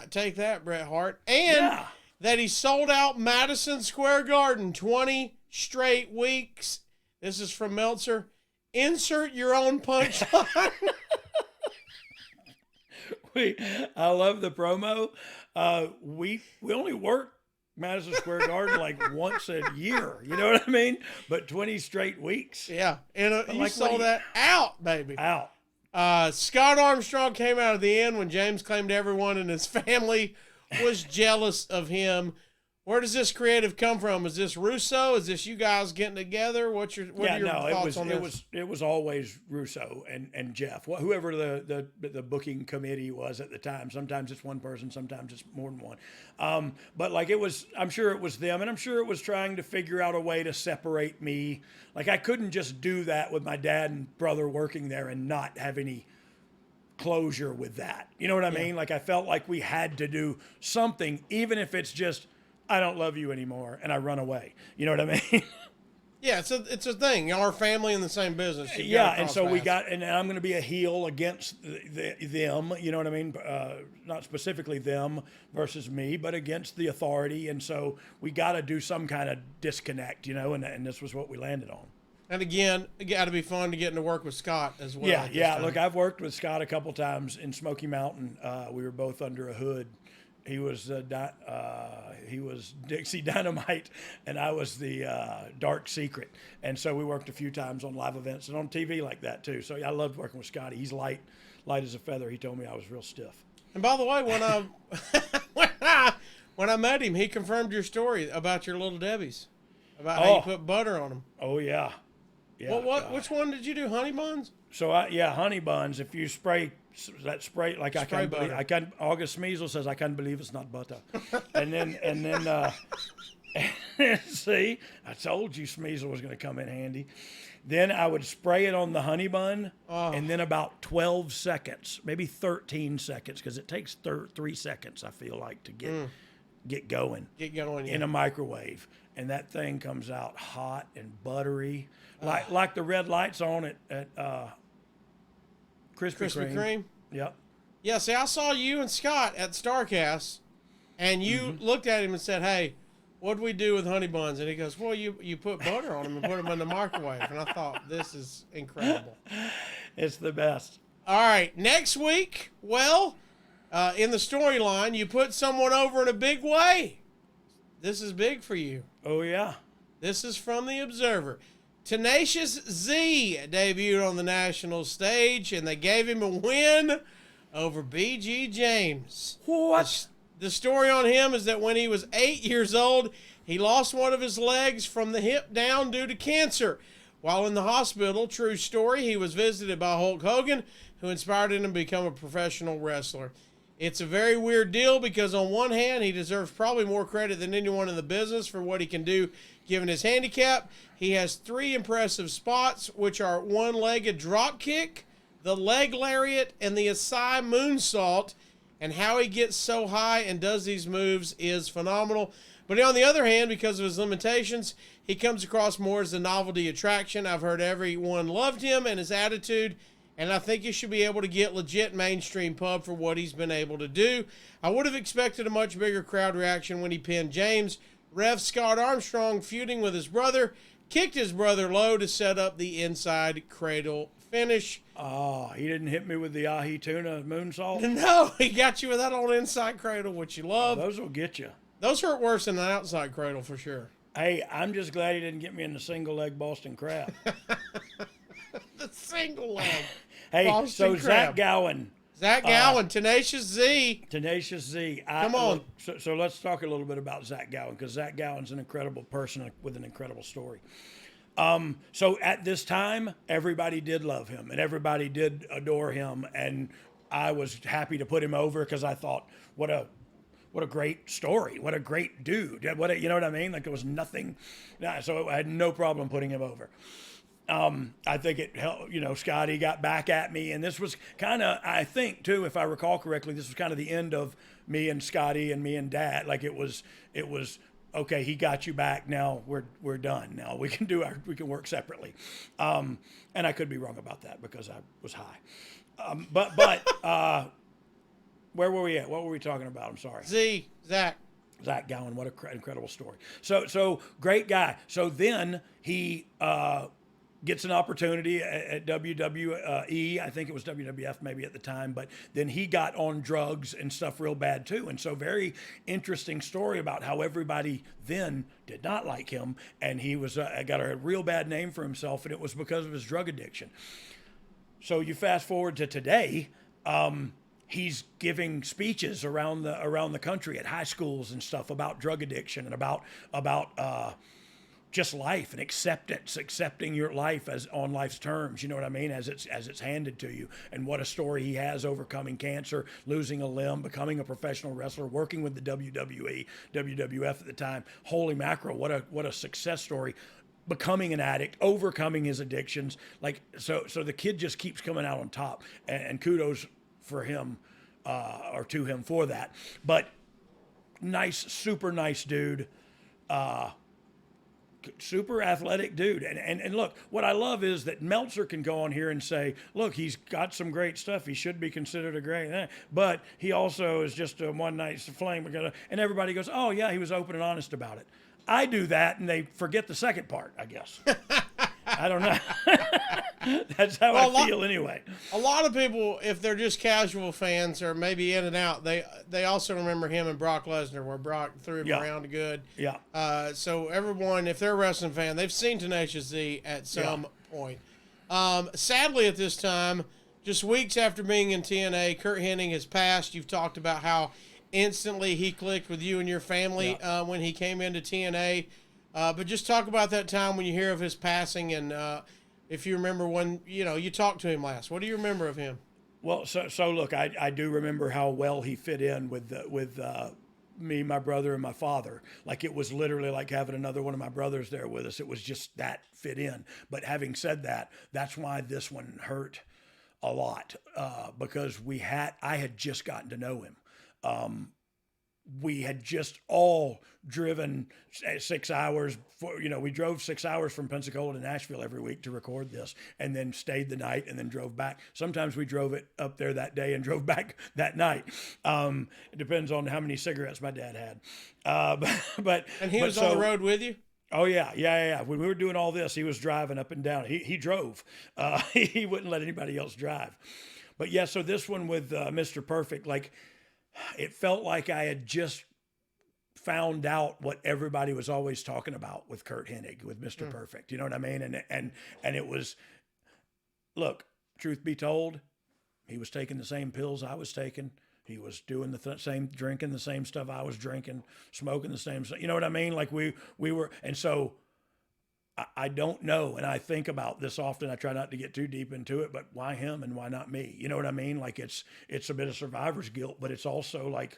Take that, Bret Hart. And that he sold out Madison Square Garden 20 straight weeks. This is from Meltzer. Insert your own punchline. I love the promo. We only worked Madison Square Garden like once a year. You know what I mean? But 20 straight weeks. Yeah. And you sold that out, baby. Out. Scott Armstrong came out at the end when James claimed everyone in his family was jealous of him. Where does this creative come from? Is this Russo? Is this you guys getting together? What are your thoughts on this? It was always Russo and Jeff, whoever the booking committee was at the time. Sometimes it's one person, sometimes it's more than one. But like I'm sure it was them, and I'm sure it was trying to figure out a way to separate me. Like I couldn't just do that with my dad and brother working there and not have any closure with that. You know what I mean? Like I felt like we had to do something, even if it's just, I don't love you anymore and I run away. You know what I mean? Yeah, it's a thing. Y'all are family in the same business. Yeah, and so we got, and I'm going to be a heel against them. You know what I mean? Not specifically them versus me, but against the authority. And so we got to do some kind of disconnect, you know. And this was what we landed on. And again, it got to be fun to get to work with Scott as well. Yeah. Look, I've worked with Scott a couple times in Smoky Mountain. We were both under a hood. He was Dixie Dynamite, and I was the Dark Secret. And so we worked a few times on live events and on TV like that too. So I loved working with Scotty. He's light as a feather. He told me I was real stiff. And by the way, when I met him, he confirmed your story about your Little Debbie's, about how you put butter on them. Oh yeah. Yeah. Well, which one did you do? Honey buns? So honey buns. If you spray that spray, like I can't believe, August Measles says I can't believe it's not butter. and then see, I told you Smeasel was going to come in handy. Then I would spray it on the honey bun, and then about 12 seconds, maybe 13 seconds, because it takes 3 seconds, I feel like, to get going. In a microwave. And that thing comes out hot and buttery, like the red lights on it at Krispy Kreme. Yep. Yeah, see, I saw you and Scott at StarCast, and you looked at him and said, hey, what do we do with honey buns? And he goes, well, you put butter on them and put them in the microwave. And I thought, this is incredible. It's the best. All right, next week, well, in the storyline, you put someone over in a big way. This is big for you. Oh, yeah. This is from The Observer. Tenacious Z debuted on the national stage, and they gave him a win over B.G. James. What? The story on him is that when he was 8 years old, he lost one of his legs from the hip down due to cancer. While in the hospital, true story, he was visited by Hulk Hogan, who inspired him to become a professional wrestler. It's a very weird deal because on one hand, he deserves probably more credit than anyone in the business for what he can do given his handicap. He has 3 impressive spots, which are one-legged drop kick, the leg lariat, and the Asai moonsault. And how he gets so high and does these moves is phenomenal. But on the other hand, because of his limitations, he comes across more as a novelty attraction. I've heard everyone loved him and his attitude, and I think he should be able to get legit mainstream pub for what he's been able to do. I would have expected a much bigger crowd reaction when he pinned James. Ref Scott Armstrong, feuding with his brother, kicked his brother low to set up the inside cradle finish. Oh, he didn't hit me with the ahi tuna moonsault? No, he got you with that old inside cradle, which you love. Those will get you. Those hurt worse than an outside cradle for sure. Hey, I'm just glad he didn't get me in the single leg Boston Crab. The single leg. Hey, Boston so Crab. Zach Gowan. Tenacious Z. Tenacious Z. Come on. So let's talk a little bit about Zach Gowan, because Zach Gowan's an incredible person with an incredible story. So at this time, everybody did love him and everybody did adore him, and I was happy to put him over because I thought, what a great story, what a great dude, you know what I mean? Like there was nothing, so I had no problem putting him over. I think it helped, Scotty got back at me, and this was kind of, I think too, if I recall correctly, this was kind of the end of me and Scotty and me and Dad. Like it was, okay, he got you back. Now we're done. Now we can work separately. And I could be wrong about that because I was high. But where were we at? What were we talking about? I'm sorry. Zach Gowan, what an incredible story. So great guy. So then he gets an opportunity at WWE. I think it was WWF maybe at the time, but then he got on drugs and stuff real bad too. And so very interesting story about how everybody then did not like him, and he was got a real bad name for himself, and it was because of his drug addiction. So you fast forward to today, he's giving speeches around the country at high schools and stuff about drug addiction and about just life and accepting your life as on life's terms, you know what I mean, as it's handed to you, and what a story he has, overcoming cancer, losing a limb, becoming a professional wrestler, working with the WWE, WWF at the time. Holy mackerel, what a success story. Becoming an addict, overcoming his addictions, so the kid just keeps coming out on top, and kudos for him or to him for that. But nice, super nice dude. Super athletic dude. And look, what I love is that Meltzer can go on here and say, look, he's got some great stuff. He should be considered a great, but he also is just a one-night fling. And everybody goes, oh, yeah, he was open and honest about it. I do that, and they forget the second part, I guess. I don't know. That's how I feel anyway. A lot of people, if they're just casual fans or maybe in and out, they also remember him and Brock Lesnar, where Brock threw him around good. Yeah. So everyone, if they're a wrestling fan, they've seen Tenacious Z at some point. Sadly, at this time, just weeks after being in TNA, Curt Hennig has passed. You've talked about how instantly he clicked with you and your family when he came into TNA. But just talk about that time when you hear of his passing, and if you remember when you talked to him last. What do you remember of him? Well, so look, I do remember how well he fit in with me, my brother, and my father. Like, it was literally like having another one of my brothers there with us. It was just that fit in. But having said that, that's why this one hurt a lot, because I had just gotten to know him. We had just all driven 6 hours we drove 6 hours from Pensacola to Nashville every week to record this, and then stayed the night and then drove back. Sometimes we drove it up there that day and drove back that night. It depends on how many cigarettes my dad had. And he was on the road with you? Oh yeah. When we were doing all this, he was driving up and down. He drove. He wouldn't let anybody else drive. But yeah, so this one with Mr. Perfect, like, it felt like I had just found out what everybody was always talking about with Curt Hennig, with Mr. Perfect. You know what I mean? And it was, look, truth be told, he was taking the same pills I was taking. He was doing the same, drinking the same stuff I was drinking, smoking the same stuff. You know what I mean? Like we were, and so I don't know. And I think about this often. I try not to get too deep into it, but why him and why not me? You know what I mean? Like, it's a bit of survivor's guilt, but it's also like,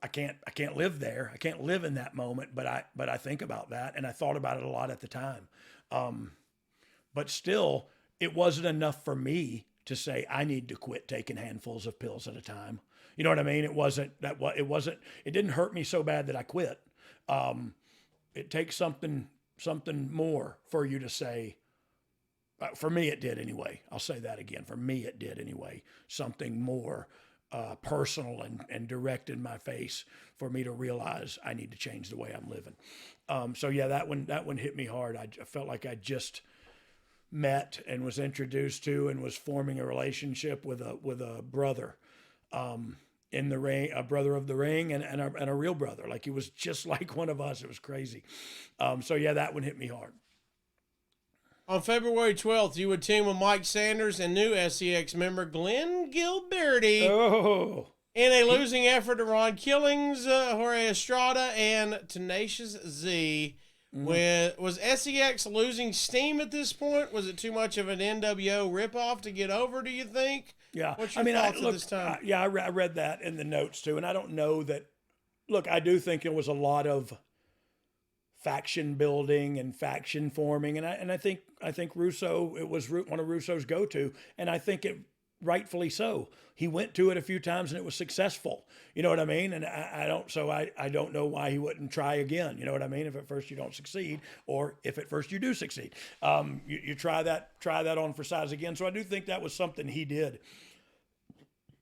I can't live there. I can't live in that moment, but I think about that, and I thought about it a lot at the time. But still, it wasn't enough for me to say I need to quit taking handfuls of pills at a time. You know what I mean? It didn't hurt me so bad that I quit. It takes something more for you to say. For me, it did anyway. I'll say that again. For me, it did anyway. Something more personal and direct in my face for me to realize I need to change the way I'm living. So yeah, that one hit me hard. I felt like I just met and was introduced to and was forming a relationship with a brother in the ring, a brother of the ring, and a real brother. Like, he was just like one of us. It was crazy. So yeah, that one hit me hard. On February 12th, you would team with Mike Sanders and new S.E.X. member Glenn Gilberti in a losing effort to Ron Killings, Jorge Estrada, and Tenacious Z. Was S.E.X. losing steam at this point? Was it too much of an NWO ripoff to get over, do you think? Yeah. What's your thoughts at this time? I read that in the notes too, and I don't know that. Look, I do think it was a lot of faction building and faction forming, and I think Russo, it was one of Russo's go-to, and I think it rightfully so. He went to it a few times and it was successful. You know what I mean? And I don't know why he wouldn't try again. You know what I mean? If at first you don't succeed, or if at first you do succeed, you try that on for size again. So I do think that was something he did.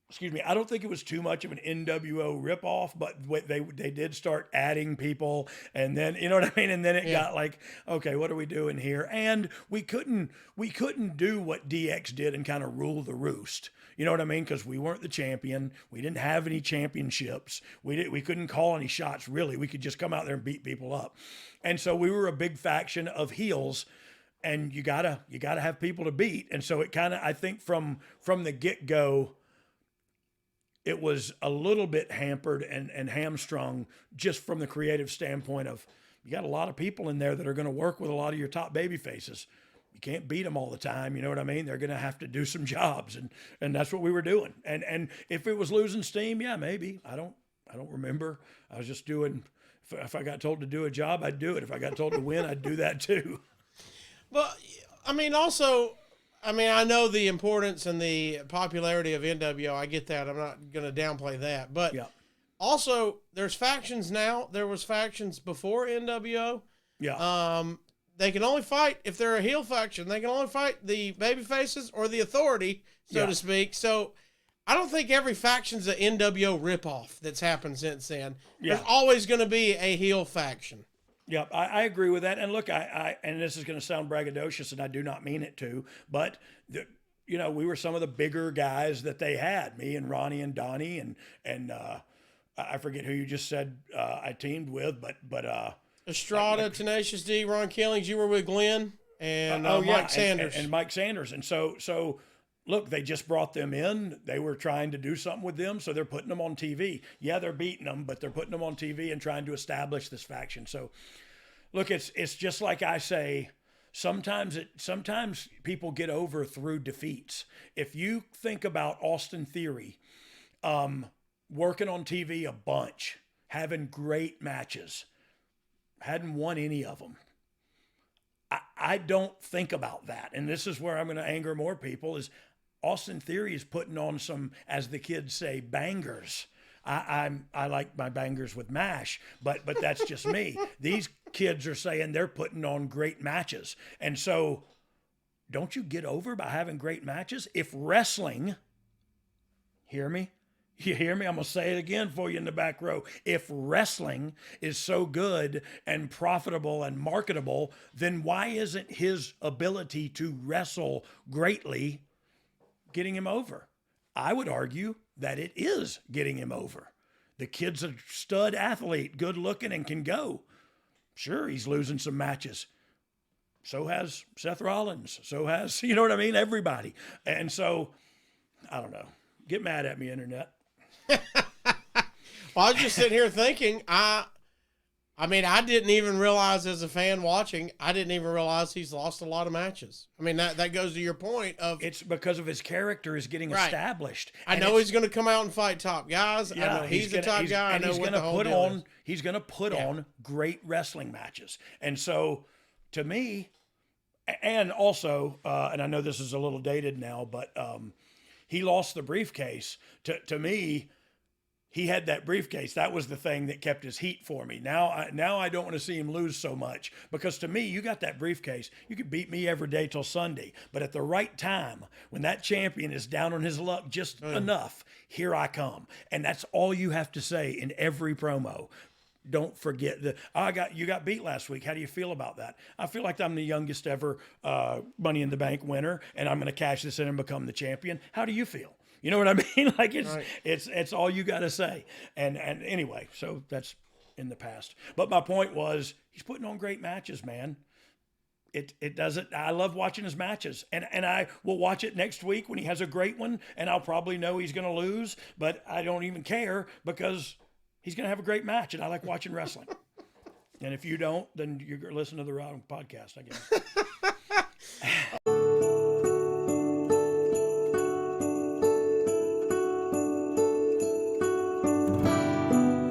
Excuse me. I don't think it was too much of an NWO ripoff, but they did start adding people, and then, you know what I mean? And then it got like, okay, what are we doing here? And we couldn't do what DX did and kind of rule the roost. You know what I mean? Because we weren't the champion. We didn't have any championships. We couldn't call any shots, really. We could just come out there and beat people up. And so we were a big faction of heels, and you gotta have people to beat. And so it kind of, I think from the get-go, it was a little bit hampered and hamstrung just from the creative standpoint of, you got a lot of people in there that are going to work with a lot of your top baby faces. You can't beat them all the time. You know what I mean? They're going to have to do some jobs, and that's what we were doing. And if it was losing steam, yeah, maybe. I don't remember. I was just doing, if I got told to do a job, I'd do it. If I got told to win, I'd do that too. But I mean, also, I mean, I know the importance and the popularity of NWO. I get that. I'm not going to downplay that. But also, there's factions now. There was factions before NWO. Yeah. They can only fight if they're a heel faction. They can only fight the baby faces or the authority, so to speak. So I don't think every faction's an NWO ripoff that's happened since then. There's always going to be a heel faction. Yeah, I agree with that. And look, and this is going to sound braggadocious, and I do not mean it to, but we were some of the bigger guys that they had. Me and Ronnie and Donnie and I forget who you just said I teamed with, but Estrada, Tenacious D, Ron Killings. You were with Glenn and Mike Sanders. And Mike Sanders. And so look, they just brought them in. They were trying to do something with them, so they're putting them on TV. Yeah, they're beating them, but they're putting them on TV and trying to establish this faction. So, look, it's just like I say, sometimes people get over through defeats. If you think about Austin Theory, working on TV a bunch, having great matches, hadn't won any of them. I don't think about that. And this is where I'm going to anger more people is Austin Theory is putting on some, as the kids say, bangers. I like my bangers with mash, but that's just me. These kids are saying they're putting on great matches. And so don't you get over by having great matches? If wrestling, hear me? You hear me? I'm going to say it again for you in the back row. If wrestling is so good and profitable and marketable, then why isn't his ability to wrestle greatly getting him over? I would argue that it is getting him over. The kid's a stud athlete, good looking and can go. Sure, he's losing some matches. So has Seth Rollins. So has, you know what I mean? Everybody. And so, I don't know. Get mad at me, internet. Well, I was just sitting here thinking, I mean, I didn't even realize as a fan watching, I didn't even realize he's lost a lot of matches. I mean, that goes to your point of... It's because of his character is getting established. I know he's going to come out and fight top guys. Yeah, I know he's the top guy. I know what the whole deal is. He's going to put on great wrestling matches. And so, to me, and also, and I know this is a little dated now, but he lost the briefcase. To me... He had that briefcase. That was the thing that kept his heat for me. Now I don't want to see him lose so much because to me, you got that briefcase. You could beat me every day till Sunday. But at the right time, when that champion is down on his luck just enough, here I come. And that's all you have to say in every promo. Don't forget you got beat last week. How do you feel about that? I feel like I'm the youngest ever Money in the Bank winner, and I'm going to cash this in and become the champion. How do you feel? You know what I mean? Like it's all you got to say. And anyway, so that's in the past. But my point was he's putting on great matches, man. It doesn't. I love watching his matches, and I will watch it next week when he has a great one, and I'll probably know he's going to lose, but I don't even care because he's going to have a great match, and I like watching wrestling. And if you don't, then you're listening to the wrong podcast, I guess.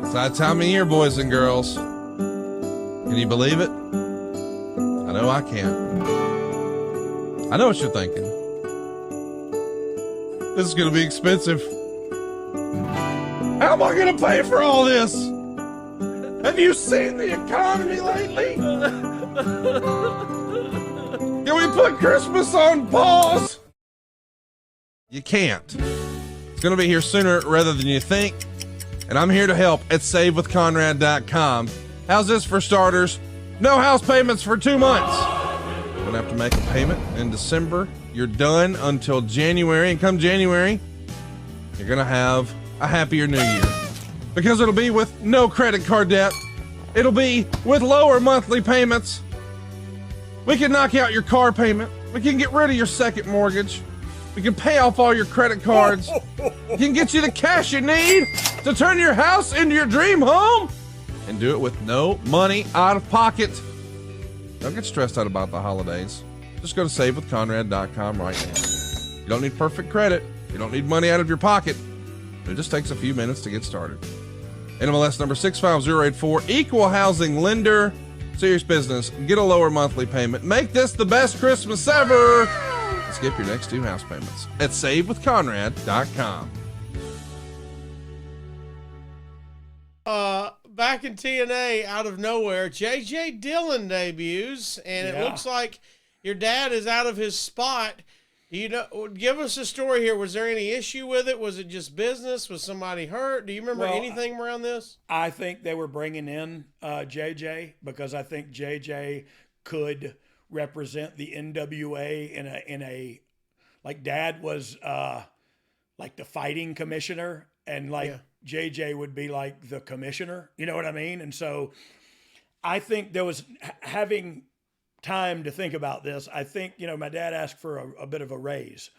It's that time of year, boys and girls. Can you believe it? I know I can't. I know what you're thinking. This is going to be expensive. How am I going to pay for all this? Have you seen the economy lately? Can we put Christmas on pause? You can't. It's going to be here sooner rather than you think. And I'm here to help at SaveWithConrad.com. How's this for starters? No house payments for 2 months. You don't have to make a payment in December. You're done until January. And come January, you're going to have a happier new year. Because it'll be with no credit card debt. It'll be with lower monthly payments. We can knock out your car payment. We can get rid of your second mortgage. We can pay off all your credit cards. We can get you the cash you need to turn your house into your dream home and do it with no money out of pocket. Don't get stressed out about the holidays. Just go to SaveWithConrad.com right now. You don't need perfect credit. You don't need money out of your pocket. It just takes a few minutes to get started. NMLS number 65084, equal housing lender. Serious business. Get a lower monthly payment. Make this the best Christmas ever. and skip your next 2 house payments at SaveWithConrad.com. Back in TNA, out of nowhere, J.J. Dillon debuts, and it looks like your dad is out of his spot. Give us a story here. Was there any issue with it? Was it just business? Was somebody hurt? Do you remember anything around this? I think they were bringing in JJ because I think JJ could represent the NWA in a like Dad was like the fighting commissioner, and JJ would be like the commissioner. You know what I mean? And so I think there was having time to think about this. I think, my dad asked for a bit of a raise,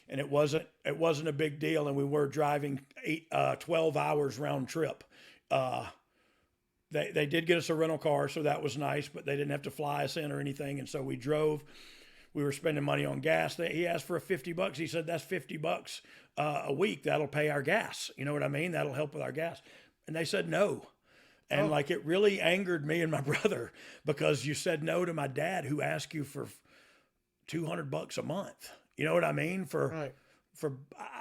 and it wasn't a big deal. And we were driving 12 hours round trip. They did get us a rental car, so that was nice, but they didn't have to fly us in or anything. And so we drove. We were spending money on gas. He asked for $50. He said, that's $50 a week. That'll pay our gas. You know what I mean? That'll help with our gas. And they said no. And it really angered me and my brother because you said no to my dad, who asked you for $200 a month. You know what I mean? For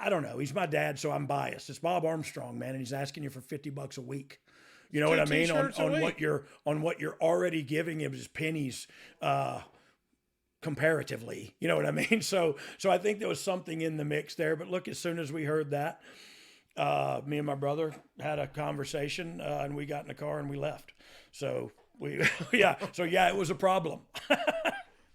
I don't know. He's my dad, so I'm biased. It's Bob Armstrong, man, and he's asking you for $50 a week. You know what I mean? On what you're already giving him as pennies, comparatively. You know what I mean? So I think there was something in the mix there. But look, as soon as we heard that, me and my brother had a conversation, and we got in the car and we left. So it was a problem. It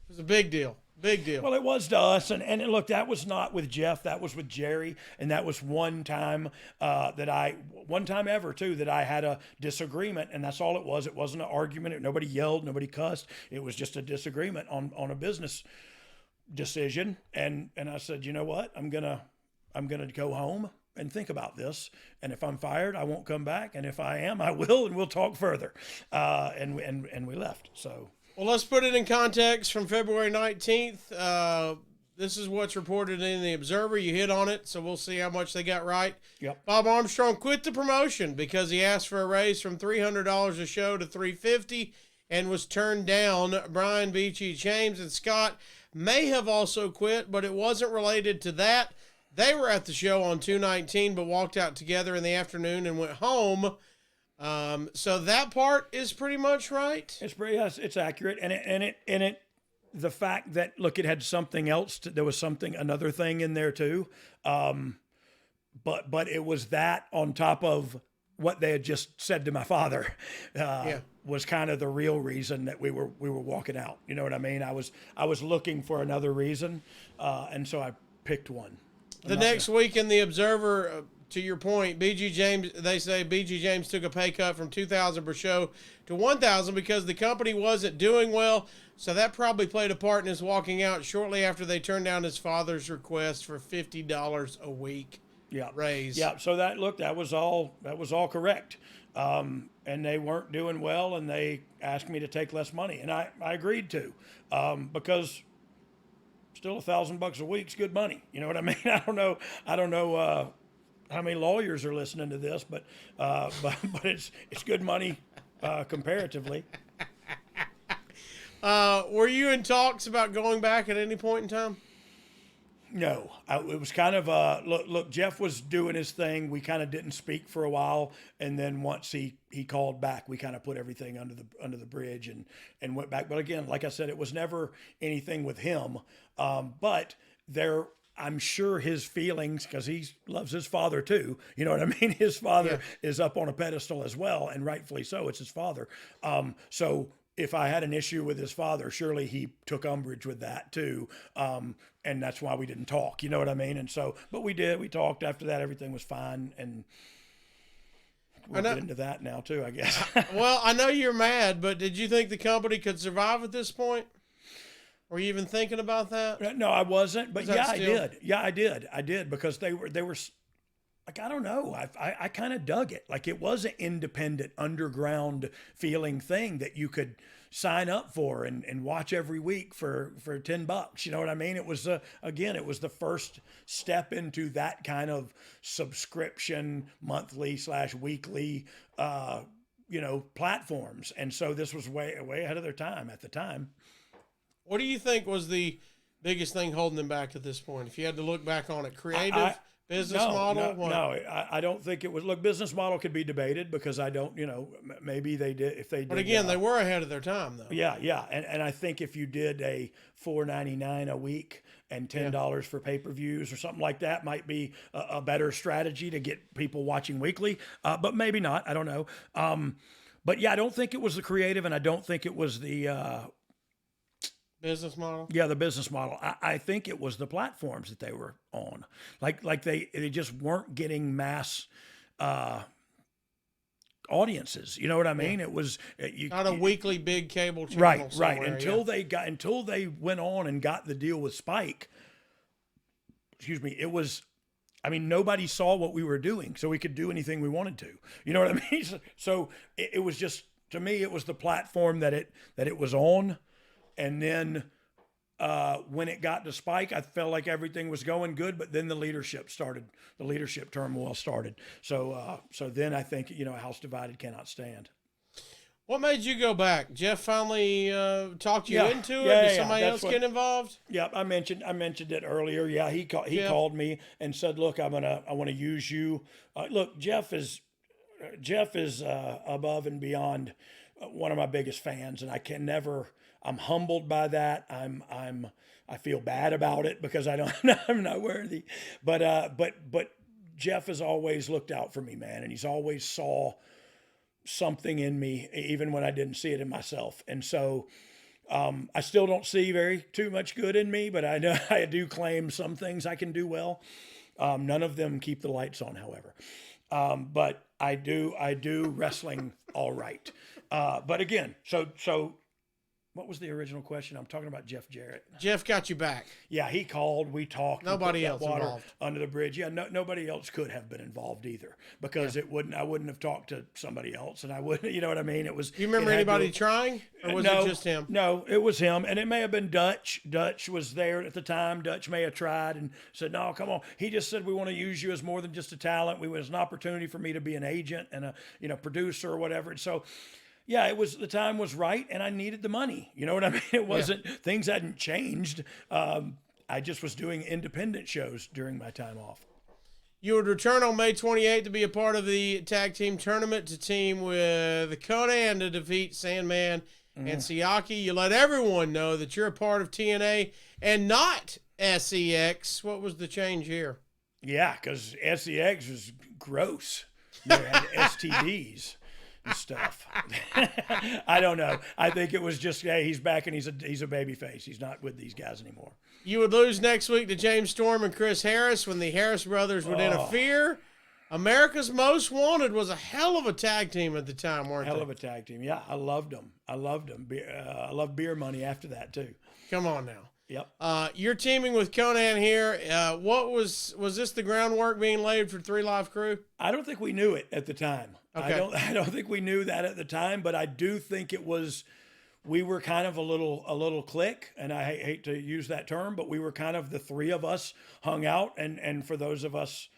was a big deal. Big deal. Well, it was to us. And look, that was not with Jeff. That was with Jerry. And that was one time ever too, that I had a disagreement. And that's all it was. It wasn't an argument. Nobody yelled. Nobody cussed. It was just a disagreement on a business decision. And I said, you know what? I'm going to go home and think about this. And if I'm fired, I won't come back. And if I am, I will, and we'll talk further. And we left. So. Well, let's put it in context from February 19th. This is what's reported in the Observer. You hit on it, so we'll see how much they got right. Yep. Bob Armstrong quit the promotion because he asked for a raise from $300 a show to $350 and was turned down. Brian, Beachy, James, and Scott may have also quit, but it wasn't related to that. They were at the show on 2/19, but walked out together in the afternoon and went home. So that part is pretty much right. It's accurate. And the fact that, look, it had something else, there was another thing in there too. But it was that on top of what they had just said to my father, was kind of the real reason that we were walking out. You know what I mean? I was looking for another reason. And so I picked one. The next week in the Observer, to your point, BG James, they say BG James took a pay cut from $2,000 per show to $1,000 because the company wasn't doing well. So that probably played a part in his walking out shortly after they turned down his father's request for $50 a week raise. Yeah. So that was all correct. And they weren't doing well, and they asked me to take less money, and I agreed to, because still $1,000 a week's good money. You know what I mean? I don't know how many lawyers are listening to this, but it's good money comparatively. Were you in talks about going back at any point in time? No, it was kind of look. Jeff was doing his thing. We kind of didn't speak for a while, and then once he called back, we kind of put everything under the bridge and went back. But again, like I said, it was never anything with him. But I'm sure his feelings, because he loves his father too. You know what I mean? His father is up on a pedestal as well, and rightfully so. It's his father. So if I had an issue with his father, surely he took umbrage with that too. And that's why we didn't talk. You know what I mean? And so, but we did. We talked after that. Everything was fine. And we'll get into that now too, I guess. Well, I know you're mad, but did you think the company could survive at this point? Were you even thinking about that? No, I wasn't. But I did. Yeah, I did. I did, because they were like, I don't know. I kind of dug it. Like, it was an independent, underground feeling thing that you could sign up for and watch every week for $10. You know what I mean? It was again, it was the first step into that kind of subscription, monthly/weekly, platforms. And so this was way ahead of their time at the time. What do you think was the biggest thing holding them back at this point? If you had to look back on it, creative, business model? No, I don't think it was. Look, business model could be debated because I don't, maybe they did, if they did. But again, they were ahead of their time, though. Yeah. And I think if you did a $4.99 a week and $10 for pay-per-views or something like that might be a better strategy to get people watching weekly, but maybe not. I don't know. But yeah, I don't think it was the creative, and I don't think it was the business model. Yeah, the business model. I think it was the platforms that they were on. Like they just weren't getting mass audiences. You know what I mean? It was not a weekly big cable channel. Right. Until they went on and got the deal with Spike. Excuse me. It was. I mean, nobody saw what we were doing, so we could do anything we wanted to. You know what I mean? So it was just, to me, it was the platform that it was on, and then when it got to Spike, I felt like everything was going good, but then the leadership turmoil started. So then I think a house divided cannot stand. What made you go back? Jeff finally talked you into it? Did somebody else get involved? Yep, I mentioned it earlier. Yeah, he called me and said, "Look, I want to use you." Look, Jeff is above and beyond one of my biggest fans, and I'm humbled by that. I feel bad about it because I'm not worthy. But Jeff has always looked out for me, man, and he's always saw something in me, even when I didn't see it in myself. And so I still don't see too much good in me, but I know I do claim some things I can do well. None of them keep the lights on, however. But I do wrestling all right. But again, so what was the original question? I'm talking about Jeff Jarrett. Jeff got you back. Yeah, he called. We talked. Nobody else involved under the bridge. Yeah, nobody else could have been involved either because I wouldn't have talked to somebody else, and I wouldn't. You know what I mean? It was. Do you remember anybody trying, or was it just him? No, it was him, and it may have been Dutch. Dutch was there at the time. Dutch may have tried and said, "No, come on." He just said, "We want to use you as more than just a talent. It was an opportunity for me to be an agent and a producer or whatever." And so. Yeah, the time was right, and I needed the money. You know what I mean? It wasn't, things hadn't changed. I just was doing independent shows during my time off. You would return on May 28th to be a part of the tag team tournament to team with Conan to defeat Sandman and Siaki. You let everyone know that you're a part of TNA and not S.E.X. What was the change here? Yeah, because S.E.X. was gross. They had STDs. Stuff. I don't know. I think it was just, hey, he's back and he's a baby face. He's not with these guys anymore. You would lose next week to James Storm and Chris Harris when the Harris brothers would interfere. America's Most Wanted was a hell of a tag team at the time, weren't they? Hell of a tag team. Yeah, I loved them. I loved Beer Money after that too. Come on now. Yep. You're teaming with Conan here. What was this the groundwork being laid for 3 Live Crew? I don't think we knew it at the time. Okay. I don't think we knew that at the time, but I do think we were kind of a little clique, and I hate to use that term, but we were kind of the 3 of us hung out, and for those of us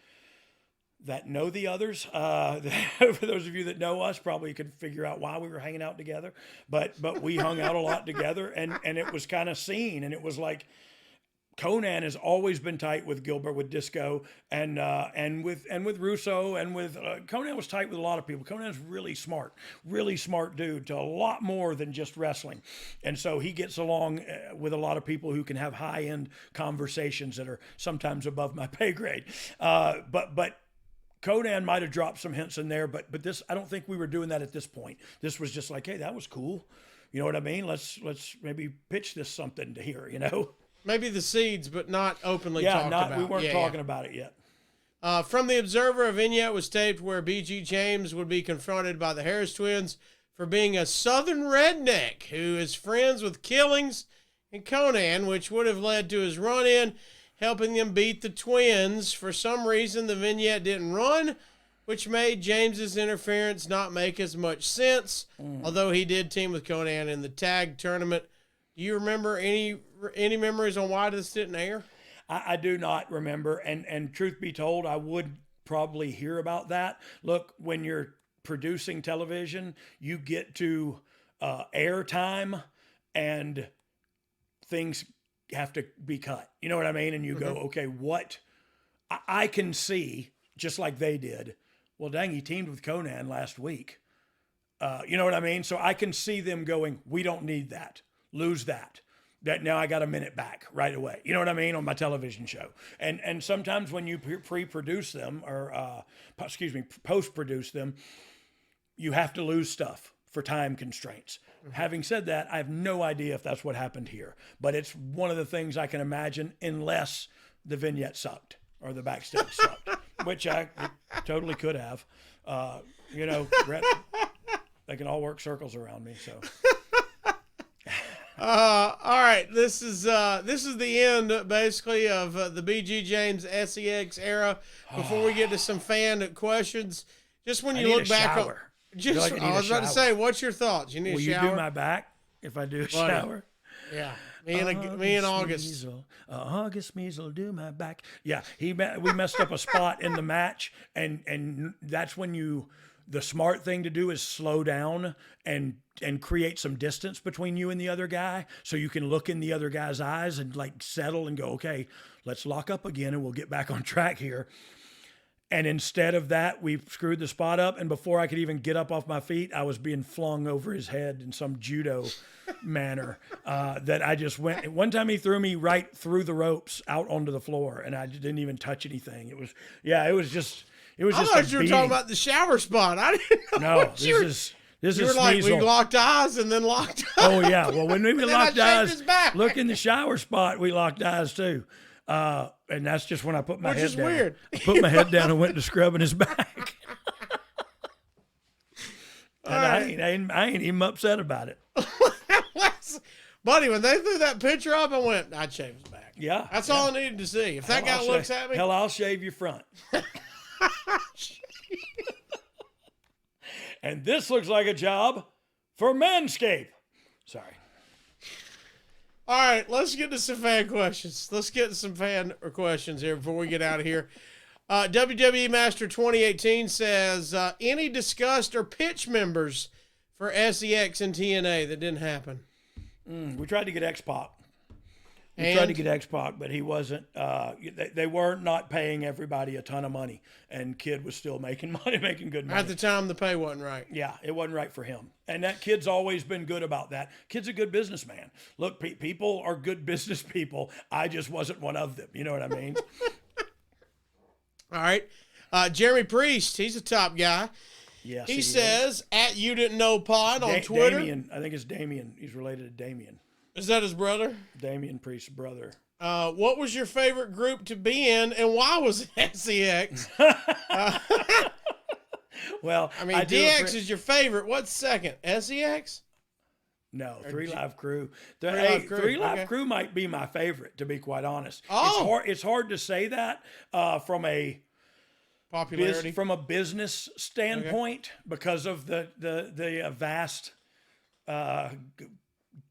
that know the others, for those of you that know us, probably could figure out why we were hanging out together, but we hung out a lot together, and it was kind of seen, and it was like, Conan has always been tight with Gilbert, with Disco, and with Russo, and with Conan was tight with a lot of people. Conan's really smart dude, to a lot more than just wrestling, and so he gets along with a lot of people who can have high end conversations that are sometimes above my pay grade. But Conan might have dropped some hints in there, but this, I don't think we were doing that at this point. This was just like, hey, that was cool. You know what I mean? Let's maybe pitch this something to here. Maybe the seeds, but not openly talked about. We weren't talking about it yet. From the Observer, a vignette was taped where B.G. James would be confronted by the Harris twins for being a Southern redneck who is friends with Killings and Conan, which would have led to his run-in, helping them beat the twins. For some reason, the vignette didn't run, which made James's interference not make as much sense, although he did team with Conan in the tag tournament. Do you remember any memories on why this didn't air? I do not remember, and truth be told, I would probably hear about that. Look, when you're producing television, you get to air time, and things have to be cut. You know what I mean? And you go, okay, what I can see, just like they did. Well, dang, he teamed with Conan last week. You know what I mean? So I can see them going, we don't need that. Lose that. That now I got a minute back right away. You know what I mean? On my television show. And sometimes when you pre-produce them or, post-produce them, you have to lose stuff for time constraints. Having said that, I have no idea if that's what happened here, but it's one of the things I can imagine unless the vignette sucked or the backstage sucked, which I totally could have. You know, Brett, they can all work circles around me, so. All right, this is the end basically of the BG James S.E.X. era. Before we get to some fan questions, just when you look back on, I was about to say, what's your thoughts? You need a shower? Will you do my back if I do a shower? Yeah, me and August. August Measle do my back. Yeah, we messed up a spot in the match, and that's when the smart thing to do is slow down and create some distance between you and the other guy so you can look in the other guy's eyes and like settle and go, okay, let's lock up again and we'll get back on track here. And instead of that, we screwed the spot up. And before I could even get up off my feet, I was being flung over his head in some judo manner that I just went. One time he threw me right through the ropes out onto the floor and I didn't even touch anything. It was just I thought you were talking about the shower spot. I didn't know. No, this is you were like, we locked eyes and then locked eyes. Oh, yeah. Well, when we locked eyes, look in the shower spot, we locked eyes too. And that's just when I put my head down. Weird. I put my head down and went to scrubbing his back. And I ain't even upset about it. Buddy, when they threw that picture up, I went, I'd shave his back. Yeah. That's all I needed to see. If that guy looks at me. Hell, I'll shave your front. And this looks like a job for Manscaped. Sorry. All right, let's get to some fan questions. Let's get to some fan questions here before we get out of here. WWE Master 2018 says, any discussed or pitch members for S.E.X. and TNA that didn't happen? We tried to get X-Pac. Tried to get X-Pac, but he wasn't. They were not paying everybody a ton of money, and Kid was still making money, making good money. At the time, the pay wasn't right. Yeah, it wasn't right for him. And that Kid's always been good about that. Kid's a good businessman. Look, people are good business people. I just wasn't one of them. You know what I mean? All right. Jeremy Priest, he's a top guy. Yes, he says, at You Didn't Know Pod on Twitter. Damien, I think it's Damien. He's related to Damien. Is that his brother? Damien Priest's brother. What was your favorite group to be in, and why was it S.E.X.? Well, I mean, DX is your favorite. What's second? S.E.X.? No, Three Live Crew. Three Live Crew might be my favorite, to be quite honest. Oh. It's hard to say that from a popularity, from a business standpoint because of the vast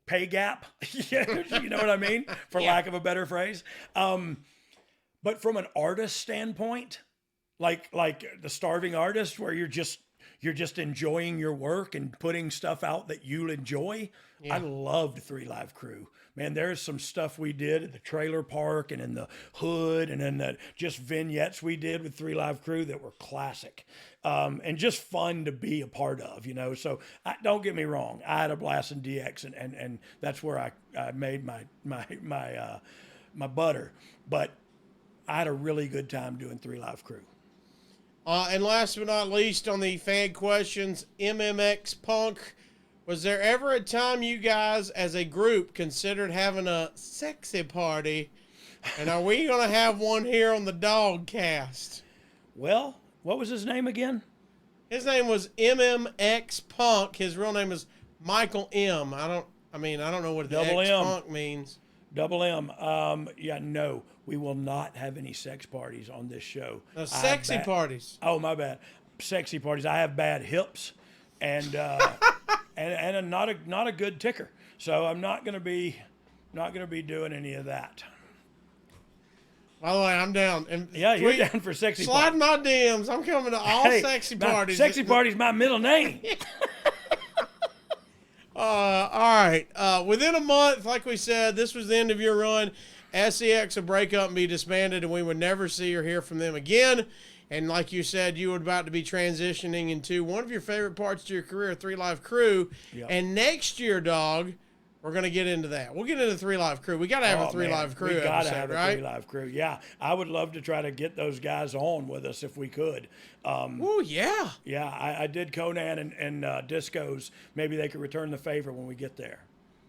pay gap. You know what I mean? For lack of a better phrase. But from an artist standpoint, like the starving artist where you're just enjoying your work and putting stuff out that you'll enjoy. Yeah. I loved Three Live Crew. Man, there's some stuff we did at the trailer park and in the hood and in the just vignettes we did with Three Live Crew that were classic. And just fun to be a part of, you know. So don't get me wrong. I had a blast in DX and that's where I made my butter. But I had a really good time doing Three Live Crew. And last but not least on the fan questions, MMX Punk, was there ever a time you guys as a group considered having a sexy party? And are we going to have one here on the Dogg Cast? Well, what was his name again? His name was MMX Punk. His real name is Michael M. I don't know what the X Punk means. Double M. No, we will not have any sex parties on this show. Sexy parties. Oh, my bad. Sexy parties. I have bad hips and and not a good ticker. So I'm not going to be doing any of that. By the way, I'm down. And you're down for sexy parties. Slide my DMs. I'm coming to all sexy parties. Sexy party's my middle name. All right. Within a month, like we said, this was the end of your run. S.E.X. would break up and be disbanded, and we would never see or hear from them again. And like you said, you were about to be transitioning into one of your favorite parts to your career, 3 Live Crew. Yep. And next year, dog, we're going to get into that. We'll get into 3 Live Crew. We got to have a 3 Live Crew we gotta episode, have a right? 3 Live Crew. Yeah, I would love to try to get those guys on with us if we could. Oh, yeah. Yeah, I did Conan and Discos. Maybe they could return the favor when we get there.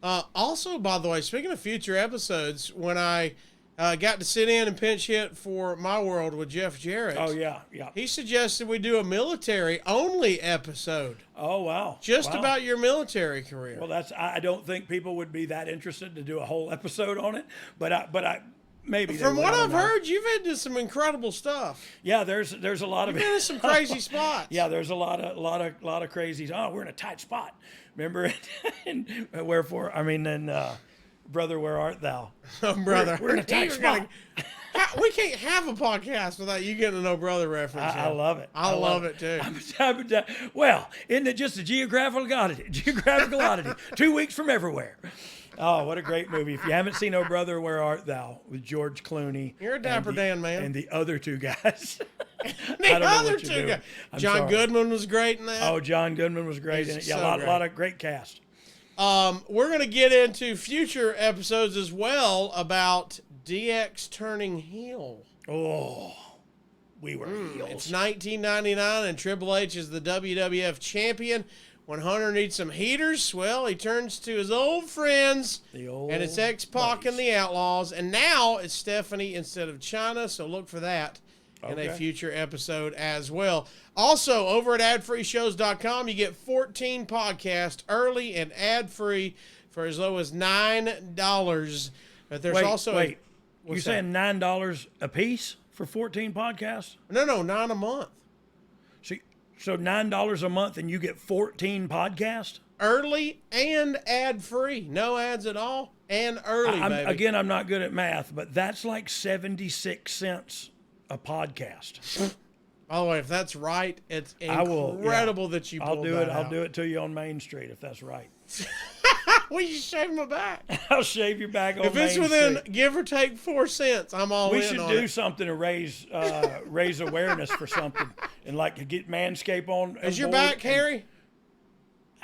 Also, by the way, speaking of future episodes, when I got to sit in and pinch hit for My World with Jeff Jarrett. Oh, yeah. He suggested we do a military-only episode. Oh, wow. Just about your military career. Well, I don't think people would be that interested to do a whole episode on it, but I maybe. From what I've heard, you've into some incredible stuff. Yeah, there's a lot of You've been in some crazy spots. Yeah, there's a lot of crazy. Oh, we're in a tight spot. Remember? And wherefore? I mean, then, brother, where art thou? Oh, brother, we're in a tight spot. We can't have a podcast without you getting a No Brother reference. I love it. I love it too. Well, isn't it just a geographical oddity? 2 weeks from everywhere. Oh, what a great movie. If you haven't seen Oh Brother, Where Art Thou with George Clooney. You're a dapper Dan, man. And the other two guys. The other two guys. John Goodman was great in that. Oh, John Goodman was great in it. Yeah, a lot of great cast. We're going to get into future episodes as well about DX turning heel. Oh, we were heels. It's 1999 and Triple H is the WWF champion. When Hunter needs some heaters, well, he turns to his old friends, and it's X-Pac and the Outlaws. And now it's Stephanie instead of Chyna, so look for that in a future episode as well. Also, over at adfreeshows.com, you get 14 podcasts early and ad-free for as low as $9. But there's wait. You're saying $9 a piece for 14 podcasts? No, $9 a month. So $9 a month and you get 14 podcasts? Early and ad-free. No ads at all. And early, baby. Again, I'm not good at math, but that's like 76 cents a podcast. By the way, if that's right, it's incredible that you pulled that out. I'll do it to you on Main Street if that's right. Well, you shave my back. I'll shave your back on Main Street. If it's within give or take 4 cents, I'm all in on it. We should do something to raise awareness for something and like get Manscaped on. Is your back hairy?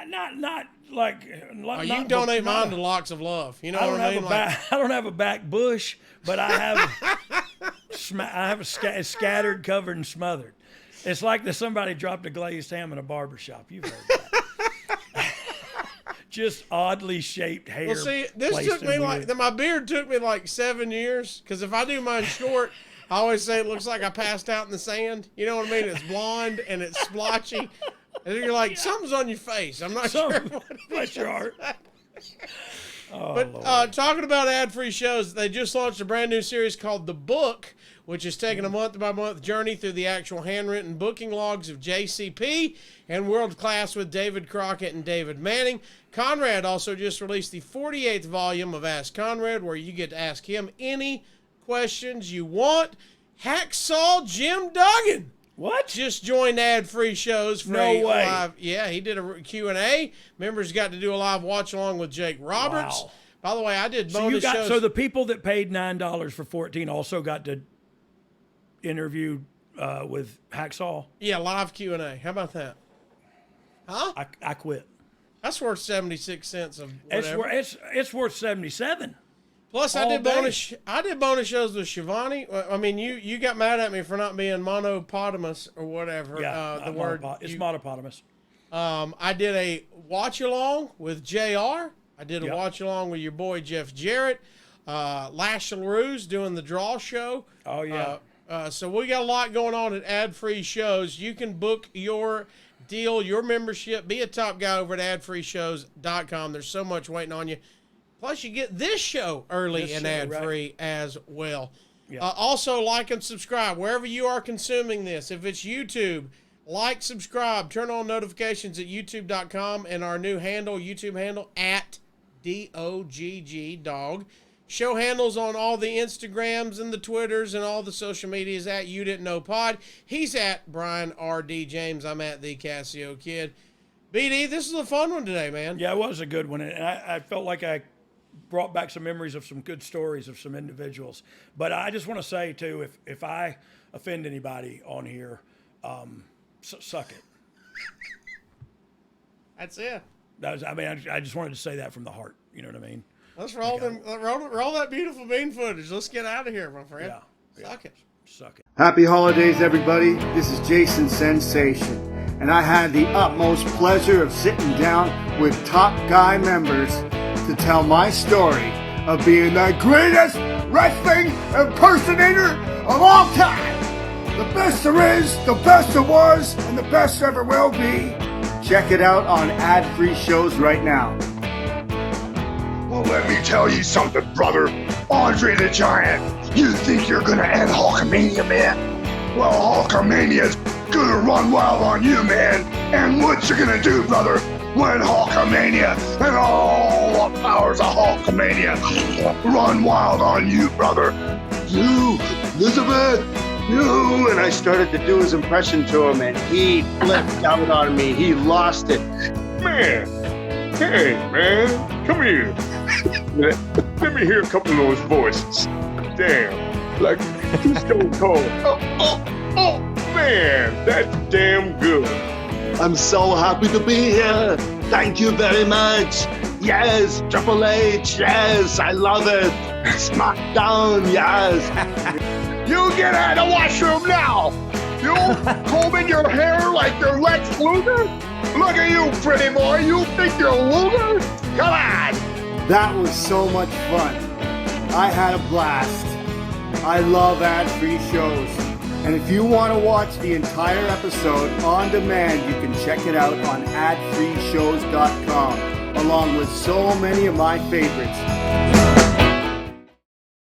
Not like. You can donate mine to Locks of Love. You know what I mean? I don't have a back bush, but I have a scattered, covered, and smothered. It's like somebody dropped a glazed ham in a barbershop. You've heard that. Just oddly shaped hair. Well, see, this took me my beard took me like 7 years. Because if I do mine short, I always say it looks like I passed out in the sand. You know what I mean? It's blonde and it's splotchy. And you're like, something's on your face. I'm not sure what it is. Bless your heart. But talking about ad-free shows, they just launched a brand new series called The Book, which is taking a month-by-month journey through the actual handwritten booking logs of JCP and World Class with David Crockett and David Manning. Conrad also just released the 48th volume of Ask Conrad, where you get to ask him any questions you want. Hacksaw Jim Duggan. What? Just joined ad-free shows for no way. Live. Yeah, he did a Q&A. Members got to do a live watch-along with Jake Roberts. Wow. By the way, I did bonus shows. So the people that paid $9 for 14 also got to interview with Hacksaw? Yeah, live Q&A. How about that? Huh? I quit. That's worth 76 cents of whatever. It's worth 77. Plus, I did bonus shows with Shivani. I mean, you got mad at me for not being monopotamous or whatever. Yeah, the word. It's monopotamous. I did a watch along with JR. I did a watch along with your boy Jeff Jarrett. Lash LaRue's doing the draw show. Oh yeah. So we got a lot going on at ad-free shows. You can book your deal, your membership, be a top guy over at adfreeshows.com. There's so much waiting on you. Plus, you get this show early and ad-free as well. Yeah. Also, like and subscribe wherever you are consuming this. If it's YouTube, like, subscribe, turn on notifications at youtube.com and our new handle, YouTube handle, at DOGG Dog. Show handles on all the Instagrams and the Twitters and all the social medias at You Didn't Know Pod. He's at Brian R.D. James. I'm at the Casio Kid. BD, this is a fun one today, man. Yeah, it was a good one, and I felt like I brought back some memories of some good stories of some individuals. But I just want to say too, if I offend anybody on here, suck it. That's it. I just wanted to say that from the heart. You know what I mean? Let's roll roll that beautiful bean footage. Let's get out of here, my friend. Yeah. Suck it. Suck it. Happy holidays, everybody. This is Jason Sensation, and I had the utmost pleasure of sitting down with Top Guy members to tell my story of being the greatest wrestling impersonator of all time. The best there is, the best there was, and the best ever will be. Check it out on ad-free shows right now. Well, let me tell you something, brother. Andre the Giant. You think you're gonna end Hulkamania, man? Well, Hulkamania's gonna run wild on you, man. And what you gonna do, brother, when Hulkamania and all the powers of Hulkamania run wild on you, brother? You, Elizabeth, you. And I started to do his impression to him, and he flipped out on me. He lost it. Man, hey, man, come here. Let me hear a couple of those voices. Damn, like he's Stone Cold. Oh, man, that's damn good. I'm so happy to be here. Thank you very much. Yes, Triple H, yes, I love it. SmackDown, yes. You get out of the washroom now. You combing your hair like you're Lex Luger? Look at you, pretty boy. You think you're Luger? Come on. That was so much fun. I had a blast. I love ad-free shows. And if you want to watch the entire episode on demand, you can check it out on adfreeshows.com, along with so many of my favorites.